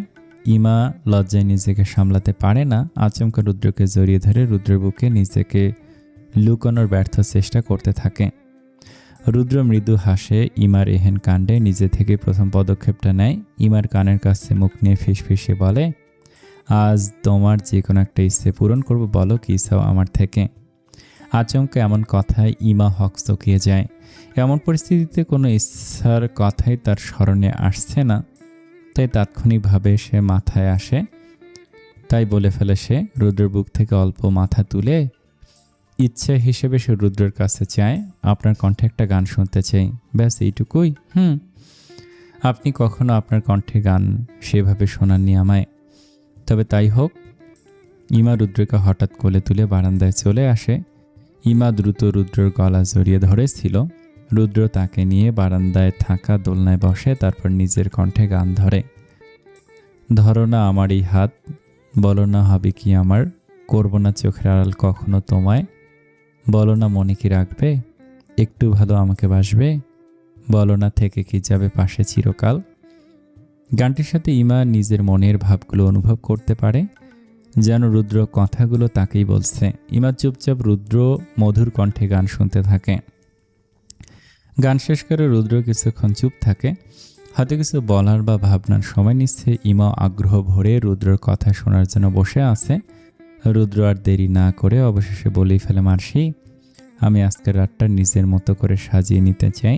ইমা লজ্জায় নিজেকে সামলাতে পারে না। আচমকা রুদ্রকে জড়িয়ে ধরে রুদ্রের বুকে নিজেকে লুকানোর ব্যর্থ চেষ্টা করতে থাকে। রুদ্র মৃদু হাসে ইমার এহেন কাণ্ডে, নিজে থেকে প্রথম পদক্ষেপটা নেয়। ইমার কানের কাছে মুখ নিয়ে ফিসফিসে বলে, আজ তোমার যে কোনো একটা ইচ্ছে পূরণ করব, বলো কি চাও আমার থেকে। আচমকা এমন কথায় ইমা হকচকিয়ে যায়। এমন পরিস্থিতিতে কোনো ইচ্ছার কথাই তার স্মরণে আসছে না, তাই তাৎক্ষণিকভাবে সে মাথায় আসে। তাই বলে ফেলে সে। রুদ্রের বুক থেকে অল্প মাথা তুলে ইচ্ছে হিসেবে সে রুদ্রের কাছে চায়, আপনার কণ্ঠে একটা গান শুনতে চাই, ব্যাস এইটুকুই। আপনি কখনো আপনার কণ্ঠে গান সেভাবে শোনাননি আমায়, তবে তাই হোক। ইমা রুদ্রকে হঠাৎ কোলে তুলে বারান্দায় চলে আসে। ইমা দ্রুত রুদ্রর গলা জড়িয়ে ধরেছিল। রুদ্র তাকে নিয়ে বারান্দায় থাকা দোলনায় বসে, তারপর নিজের কণ্ঠে গান ধরে। ধরো না আমার এই হাত, বলো না হবে কি আমার, করবো না চোখের আড়াল কখনো তোমায়, বলো না মনে কি রাখবে, একটু ভালো আমাকে বাসবে, বলো না থেকে কি যাবে পাশে চিরকাল। গানটির সাথে ইমা নিজের মনের ভাবগুলো অনুভব করতে পারে, যেন রুদ্র কথাগুলো তাকেই বলছে। ইমা চুপচাপ রুদ্র মধুর কণ্ঠে গান শুনতে থাকে। গান শেষ করে রুদ্র কিছুক্ষণ চুপ থাকে, হয়তো কিছু বলার বা ভাবনার সময় নিচ্ছে। ইমা আগ্রহ ভরে রুদ্রর কথা শোনার জন্য বসে আছে। রুদ্র আর দেরি না করে অবশেষে বলেই ফেলে, মার্শি, আমি আজকের রাতটা নিজের মতো করে সাজিয়ে নিতে চাই,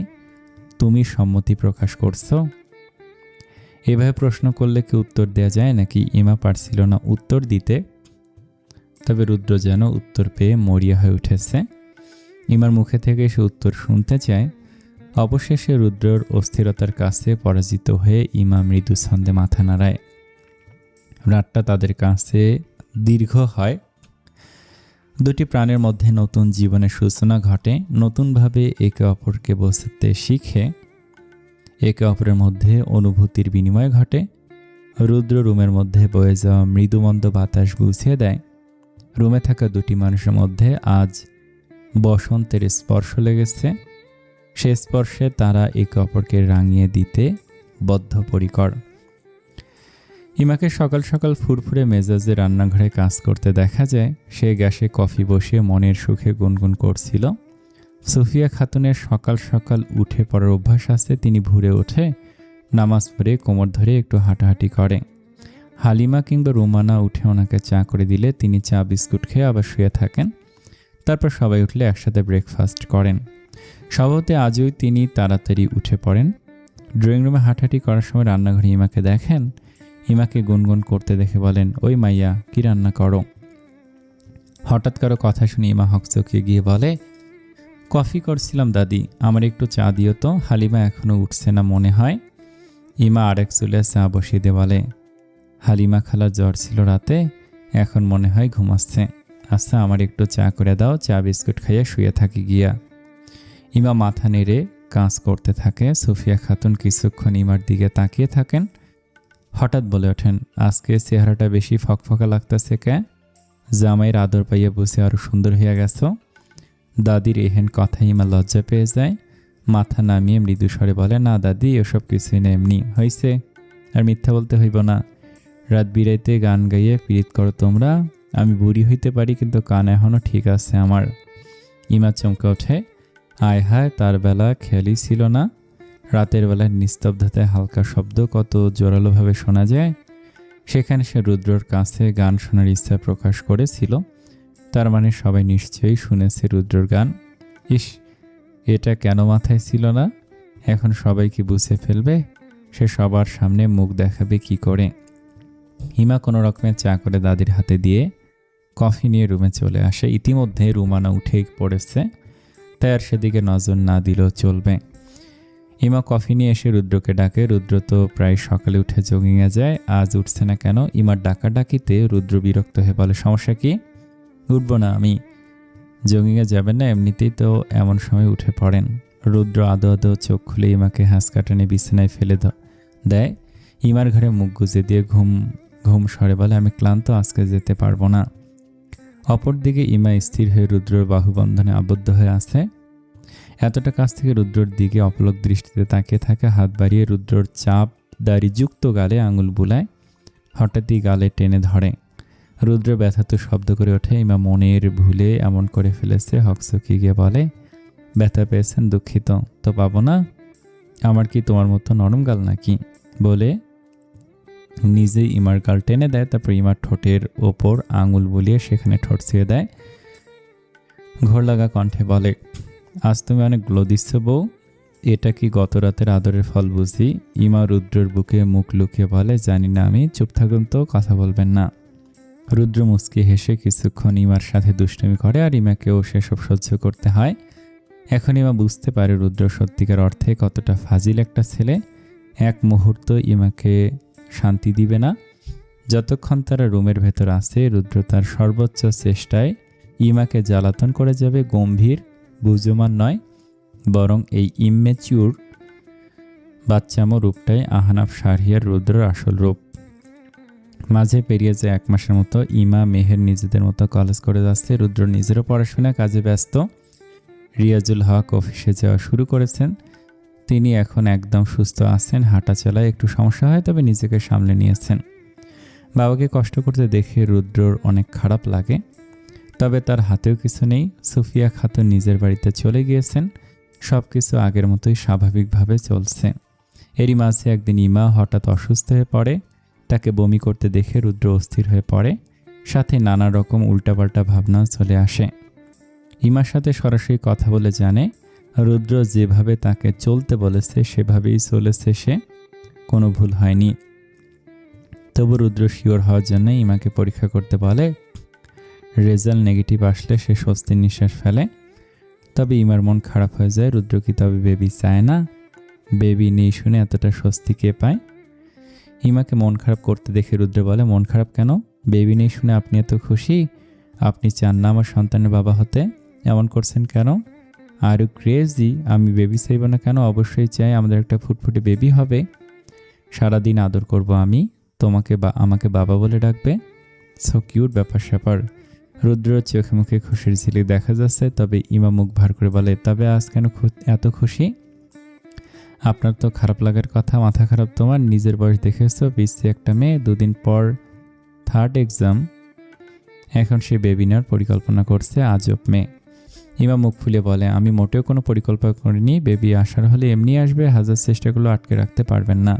তুমি সম্মতি প্রকাশ করছো? এভাবে প্রশ্ন করলে কি উত্তর দেয়া যায় নাকি? ইমা পারছিল না উত্তর দিতে, তবে রুদ্র যেন উত্তর পেয়ে মরিয়া হয়ে উঠেছে। ইমার মুখে থেকে সে উত্তর শুনতে চায়। অবশেষে রুদ্রর অস্থিরতার কাছে পরাজিত হয়ে ইমা মৃদু ছন্দে মাথা নাড়ায়। রাতটা তাদের কাছে দীর্ঘ হয়। দুটি প্রাণের মধ্যে নতুন জীবনের সূচনা ঘটে, নতুনভাবে একে অপরকে বুঝতে শিখে, একে অপরের মধ্যে অনুভূতির বিনিময় ঘটে। রুদ্র রুমের মধ্যে বয়ে যাওয়া মৃদুমন্দ বাতাস বুঝিয়ে দেয়, রুমে থাকা দুটি মানুষের মধ্যে আজ বসন্তের স্পর্শ লেগেছে। সে স্পর্শে তারা একে অপরকে রাঙিয়ে দিতে বদ্ধপরিকর। ইমাকে সকাল সকাল ফুরফুরে মেজাজে রান্নাঘরে কাজ করতে দেখা যায়। সে গ্যাসে কফি বসিয়ে মনের সুখে গুনগুন করছিল। সুফিয়া খাতুনের সকাল সকাল উঠে পড়ার অভ্যাস আছে। তিনি ভোরে ওঠে, নামাজ পড়ে কোমর ধরে একটু হাঁটাহাঁটি করে। হালিমা কিংবা রুমানা উঠে ওনাকে চা করে দিলে তিনি চা বিস্কুট খেয়ে আবার শুয়ে থাকেন। তারপর সবাই উঠলে একসাথে ব্রেকফাস্ট করেন। স্বভাবতে আজই তিনি তাড়াতাড়ি উঠে পড়েন। ড্রয়িং রুমে হাঁটাহাঁটি করার সময় রান্নাঘরে ইমাকে দেখেন। ইমাকে গুনগুন করতে দেখে বলেন, ওই মাইয়া, কি রান্না করো? হঠাৎ কারো কথা শুনে ইমা হকচকিয়ে গিয়ে বলে, কফি করছিলাম দাদি, আমার একটু চা দিও তো, হালিমা এখনো উঠছে না মনে হয়। ইমা আরেক চুলে চা বসিয়ে দিয়ে বলে, হালিমা খালার জ্বর ছিল রাতে, এখন মনে হয় ঘুমাচ্ছে। আচ্ছা আমার একটু চা করে দাও, চা বিস্কুট খাইয়ে শুয়ে থাকি গিয়া। ইমা মাথা নেড়ে কাজ করতে থাকে। সুফিয়া খাতুন কিছুক্ষণ ইমার দিকে তাকিয়ে থাকেন, হঠাৎ বলে ওঠেন, আজকে চেহারাটা বেশি ফকফকা লাগতেছে কে? জামাইয়ের আদর পাইয়া বসে আরও সুন্দর হইয়া গেছ। দাদির এহেন কথায় ইমা লজ্জা পেয়ে যায়। মাথা নামিয়ে মৃদু স্বরে বলে, না দাদি, এসব কিছুই না, এমনি হয়েছে, আর মিথ্যা বলতে হইব না। রাত বিরাইতে গান গাইয়ে পীড়িত করো তোমরা। আমি বুড়ি হইতে পারি, কিন্তু কান এখনও ঠিক আছে আমার। ইমা চমকে ওঠে। আয় হায়, তার বেলা খেয়ালই ছিল না। রাতের বেলায় নিস্তব্ধতায় হালকা শব্দ কত জোরালোভাবে শোনা যায়। সেখানে সে রুদ্রর কাছে গান শোনার ইচ্ছা প্রকাশ করেছিল। তার মানে সবাই নিশ্চয়ই শুনেছে রুদ্রর গান। ইস, এটা কেন মাথায় ছিল না? এখন সবাই কি বুঝে ফেলবে? সে সবার সামনে মুখ দেখাবে কি করে? হিমা কোনো রকমে চা করে দাদির হাতে দিয়ে কফি নিয়ে রুমে চলে আসে। ইতিমধ্যে রুমানা উঠেই পড়েছে, তাই আর সেদিকে নজর না দিলেও চলবে। হিমা কফি নিয়ে এসে রুদ্রকে ডাকে। রুদ্র তো প্রায় সকালে উঠে জগিংয়ে যায়, আজ উঠছে না কেন? ইমার ডাকাডাকিতে রুদ্র বিরক্ত হয়ে বলে, সমস্যা কি? উঠবো না আমি। জগিংয়ে যাবেন না? এমনিতেই তো এমন সময় উঠে পড়েন। রুদ্র আদো আদো চোখ খুলে ইমাকে হাঁস কাটানে বিছানায় ফেলে দেয়। ইমার ঘরে মুখ গুজে দিয়ে ঘুম ঘুম স্বরে বলে, আমি ক্লান্ত, আজকে যেতে পারবো না। অপরদিকে ইমা স্থির হয়ে রুদ্রর বাহুবন্ধনে আবদ্ধ হয়ে আছে। এতটা কাছ থেকে রুদ্রর দিকে অপলক দৃষ্টিতে তাকিয়ে থাকে। হাত বাড়িয়ে রুদ্রর চাপ দাড়িযুক্ত গালে আঙুল বুলায়। হঠাৎই গালে টেনে ধরে। রুদ্র ব্যথাত শব্দ করে ওঠে। ইমা মনের ভুলে এমন করে ফেলেছে। হকচকি গিয়ে বলে, ব্যথা পেয়েছেন? দুঃখিত। তো পাবো না? আমার কি তোমার মতো নরম গাল নাকি? বলে নিজেই ইমার গাল টেনে দেয়। তারপর ইমার ঠোঁটের ওপর আঙুল বুলিয়ে সেখানে ঠোঁট ছুঁয়ে দেয়। ঘোর লাগা কণ্ঠে বলে, আজ তুমি অনেক গ্লো দিচ্ছ বউ। এটা কি গত রাতের আদরের ফল বুঝি? ইমা রুদ্রর বুকে মুখ লুকিয়ে বলে, জানি না আমি। চুপ থাকুন তো, কথা বলবেন না। রুদ্র মুচকি হেসে কিছুক্ষণ ইমার সাথে দুষ্টুমি করে, আর ইমাকেও সেসব সহ্য করতে হয়। এখন ইমা বুঝতে পারে রুদ্র সত্যিকার অর্থে কতটা ফাজিল একটা ছেলে। এক মুহূর্ত ইমাকে শান্তি দিবে না। যতক্ষণ তারা রুমের ভেতর আছে, রুদ্র তার সর্বোচ্চ চেষ্টায় ইমাকে জ্বালাতন করে যাবে। গম্ভীর বুঝমান নয়, বরং এই ইম্যাচিউর বাচ্চামো রূপটাই আহনাফ শাহরিয়ার রুদ্রর আসল রূপ। মাঝে পেরিয়ে যায় 1 মাসের মতো। ইমা মেহের নিজেদের মতো কলেজ করে যাচ্ছে। রুদ্র নিজেরও পড়াশোনা কাজে ব্যস্ত। রিয়াজুল হক অফিসে যাওয়া শুরু করেছেন। তিনি এখন একদম সুস্থ আছেন। হাঁটা চলায় একটু সমস্যা হয়, তবে নিজেকে সামলে নিয়েছেন। বাবাকে কষ্ট করতে দেখে রুদ্রর অনেক খারাপ লাগে, তবে তার হাতেও কিছু নেই। সুফিয়া খাতুন নিজের বাড়িতে চলে গিয়েছেন। সব কিছু আগের মতোই স্বাভাবিকভাবে চলছে। এরই মাঝে একদিন ইমা হঠাৎ অসুস্থ হয়ে পড়ে। তাকে বমি করতে দেখে রুদ্র অস্থির হয়ে পড়ে। সাথে নানা রকম উল্টাপাল্টা ভাবনা চলে আসে। ইমার সাথে সরাসরি কথা বলে জানে রুদ্র যেভাবে তাকে চলতে বলেছে সেভাবেই চলেছে সে, কোনো ভুল হয়নি। তবু রুদ্র শিওর হওয়ার জন্য ইমাকে পরীক্ষা করতে বলে। রেজাল্ট নেগেটিভ আসলে সে স্বস্তির নিঃশ্বাস ফেলে। তবে ইমার মন খারাপ হয়ে যায়। রুদ্র কি তবে বেবি চায় না? বেবি নেই শুনে এতটা স্বস্তি কে পায়? ইমাকে মন খারাপ করতে দেখে রুদ্র বলে, মন খারাপ কেন? বেবি নেই শুনে আপনি এত খুশি? আপনি চান না আমার সন্তানের বাবা হতে? এমন করছেন কেন? Are you crazy? আমি বেবি চাইব না কেন? অবশ্যই চাই, আমাদের একটা ফুটফুটে বেবি হবে। সারাদিন আদর করব আমি, তোমাকে বা আমাকে বাবা বলে ডাকবে। সো কিউট ব্যাপার স্যাপার। রুদ্রর চোখে মুখে খুশির ঝিলিক দেখা যাচ্ছে। তবে ইমা মুখ ভার করে বলে, তবে আজ কেন এত খুশি? আপনার তো খারাপ লাগার কথা, মাথা খারাপ তোমার। নিজের বয়স দেখেছো, পিছিয়ে একটা মেয়ে, 2 দিন পর 3rd এক্সাম। এখন সে বেবি নেওয়ার পরিকল্পনা করছে। আজব মেয়ে। ইমা মুখ ফুলে বলে, আমি মোটেও কোনো পরিকল্পনা করিনি। বেবি আসার হলে এমনি আসবে, হাজার চেষ্টাগুলো আটকে রাখতে পারবেন না।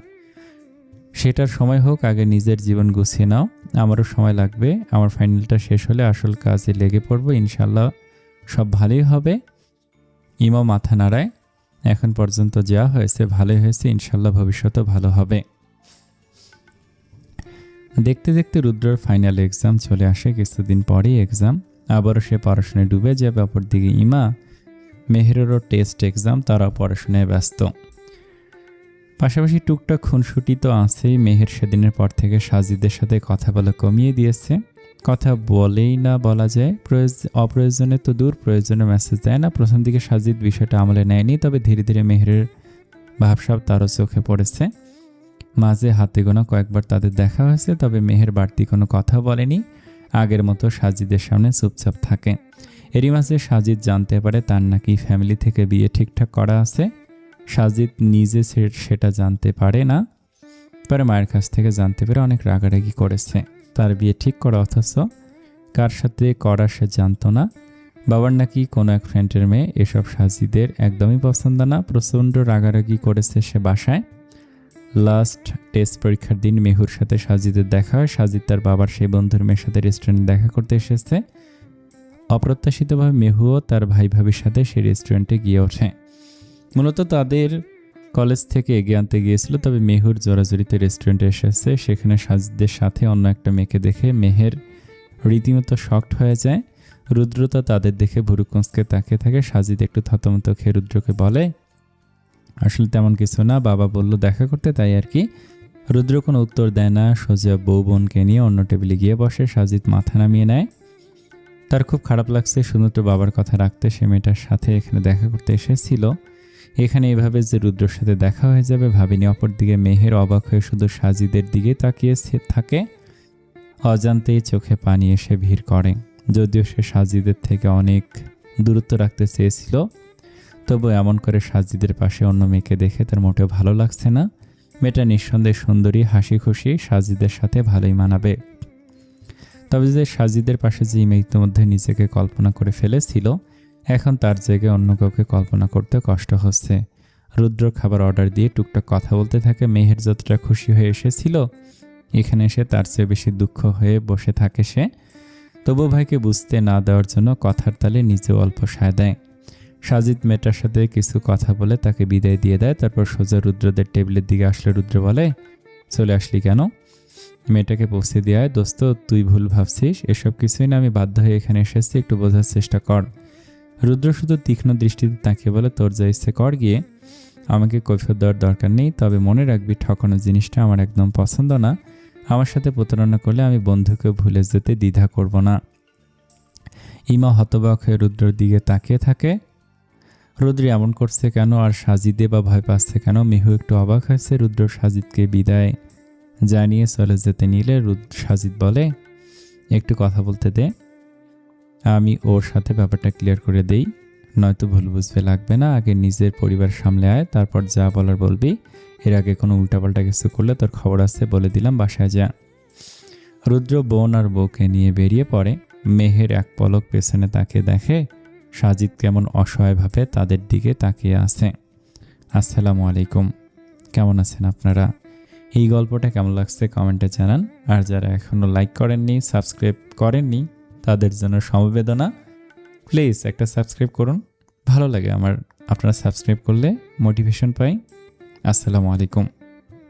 সেটার সময় হোক, আগে নিজের জীবন গুছিয়ে নাও। আমারও সময় লাগবে। আমার ফাইনালটা শেষ হলে আসল কাজে লেগে পড়বো। ইনশাল্লাহ সব ভালোই হবে। ইমা মাথা নাড়ায়। এখন পর্যন্ত যা হয়েছে ভালোই হয়েছে, ইনশাল্লাহ ভবিষ্যতেও ভালো হবে। দেখতে দেখতে রুদ্রর ফাইনাল এক্সাম চলে আসে। কিছুদিন পরেই এক্সাম। আবারও সে পড়াশোনায় ডুবে যাবে। অপরদিকে ইমা, মেহেরেরও টেস্ট এক্সাম, তারাও পড়াশোনায় ব্যস্ত। পাশাপাশি টুকটাক খুনসুটি তো আছেই। মেহের সেদিনের পর থেকে সাজিদের সাথে কথা বলা কমিয়ে দিয়েছে। কথা বলেই না বলা যায়। অপ্রয়োজনে তো দূর, প্রয়োজনে মেসেজ দেয় না। প্রথম দিকে সাজিদ বিষয়টা আমলে নেয়নি, তবে ধীরে ধীরে মেহেরের ভাবসাব তারও চোখে পড়েছে। মাঝে হাতে গোনা কয়েকবার তাদের দেখা হয়েছে, তবে মেহের বাড়তি কোনো কথা বলেনি। আগের মতো সাজিদের সামনে চুপচাপ থাকে। এরই মাঝে সাজিদ জানতে পারে তার নাকি ফ্যামিলি থেকে বিয়ে ঠিকঠাক করা আছে। সাজিদ নিজে সেটা জানতে পারে না, পরে মায়ের কাছ থেকে জানতে পেরে অনেক রাগারাগি করেছে। তার বিয়ে ঠিক করা অথচ কার সাথে করা সে জানতো না। বাবার নাকি কোনো এক ফ্রেন্ডের মেয়ে, এসব সাজিদের একদমই পছন্দ না। প্রচণ্ড রাগারাগি করেছে সে বাসায়। লাস্ট টেস্ট পরীক্ষার দিন মেহুর সাথে সাজিদের দেখা হয়। সাজিদ তার বাবার সেই বন্ধুর মেয়ের সাথে রেস্টুরেন্টে দেখা করতে এসেছে। অপ্রত্যাশিতভাবে মেহুও তার ভাই ভাবির সাথে সেই রেস্টুরেন্টে গিয়ে ওঠে। মূলত তাদের কলেজ থেকে এগিয়ে আনতে গিয়েছিল, তবে মেহুর জোরাজুরিতে রেস্টুরেন্টে এসেছে। সেখানে সাজিদের সাথে অন্য একটা মেয়েকে দেখে মেহের রীতিমতো শকড হয়ে যায়। রুদ্র তো তাদের দেখে ভুরু কুঁচকে তাকিয়ে থাকে। সাজিদ একটু থতমত খেয়ে রুদ্রকে বলে, আসলে তেমন কিছু না, বাবা বলল দেখা করতে, তাই আর কি। রুদ্র কোনো উত্তর দেয় না, সোজা বউ বোনকে নিয়ে অন্য টেবিলে গিয়ে বসে। সাজিদ মাথা নামিয়ে নেয়। তার খুব খারাপ লাগছে শুধুমাত্র বাবার কথা রাখতে সে মেয়েটার সাথে এখানে দেখা করতে এসেছিল। এখানে এভাবে যে রুদ্রর সাথে দেখা হয়ে যাবে ভাবিনি। অপরদিকে মেহের অবাক হয়ে শুধু সাজিদের দিকে তাকিয়ে থাকে। অজান্তেই চোখে পানি এসে ভিড় করে। যদিও সে সাজিদের থেকে অনেক দূরত্ব রাখতে চেয়েছিল, তবু এমন করে সাজিদের পাশে অন্য মেয়েকে দেখে তার মোটেও ভালো লাগছে না। মেয়েটা নিঃসন্দেহে সুন্দরী, হাসি খুশি, সাজিদের সাথে ভালোই মানাবে। তবে যে সাজিদের পাশে যে মেয়ে ইতিমধ্যে নিজেকে কল্পনা করে ফেলেছিল, এখন তার জায়গায় অন্য কাউকে কল্পনা করতে কষ্ট হচ্ছে। রুদ্র খাবার অর্ডার দিয়ে টুকটাক কথা বলতে থাকে। মেহের যতটা খুশি হয়ে এসেছিল, এখানে এসে তার চেয়ে বেশি দুঃখ হয়ে বসে থাকে সে। তবু ভাইকে বুঝতে না দেওয়ার জন্য কথার তালে নিজেও অল্প সায় দেয়। সাজিদ মেয়েটার সাথে কিছু কথা বলে তাকে বিদায় দিয়ে দেয়। তারপর সোজা রুদ্রদের টেবিলের দিকে আসলে রুদ্র বলে, চলে আসলি কেন? মেয়েটাকে পৌঁছে দেয়, দোস্ত তুই ভুল ভাবছিস, এসব কিছুই না, আমি বাধ্য হয়ে এখানে এসেছি, একটু বোঝার চেষ্টা কর। রুদ্র শুধু তীক্ষ্ণ দৃষ্টিতে তাকিয়ে বলে, তোর যা ইচ্ছে কর গিয়ে, আমাকে কৈফিয়ত দেওয়ার দরকার নেই। তবে মনে রাখবি, ঠকানো জিনিসটা আমার একদম পছন্দ না। আমার সাথে প্রতারণা করলে আমি বন্ধুকে ভুলে যেতে দ্বিধা করব না। ইমা হতবাক হয়ে রুদ্রর দিকে তাকিয়ে থাকে। রুদ্র এমন করছে কেন, আর সাজিদে বা ভয় পাচ্ছে কেন? মেহু একটু অবাক হয়েছে। রুদ্র সাজিদকে বিদায় জানিয়ে চলে যেতে নিলে সাজিদ বলে, একটু কথা বলতে দে, আমি ওর সাথে ব্যাপারটা ক্লিয়ার করে দেই, নয়তো ভুল বুঝবে, লাগবে না। আগে নিজের পরিবার সামলে আয়, তারপর যা বলার বলবি। এর আগে কোনো উল্টাপাল্টা কিছু করলে তোর খবর আছে, বলে দিলাম, বাসায় যা। রুদ্র বোন আর বউকে নিয়ে বেরিয়ে পড়ে। মেহের এক পলক পেছনে তাকিয়ে দেখে সাজিদ কেমন অসহায়ভাবে তাদের দিকে তাকিয়ে আছে। আসসালামু আলাইকুম, কেমন আছেন আপনারা? এই গল্পটা কেমন লাগছে কমেন্টে জানান। আর যারা এখনও লাইক করেননি, সাবস্ক্রাইব করেননি, তাদের জন্য সমবেদনা, প্লিজ একটা সাবস্ক্রাইব করুন। ভালো লাগে আমার, আপনারা সাবস্ক্রাইব করলে মোটিভেশন পাই। আসসালামু আলাইকুম।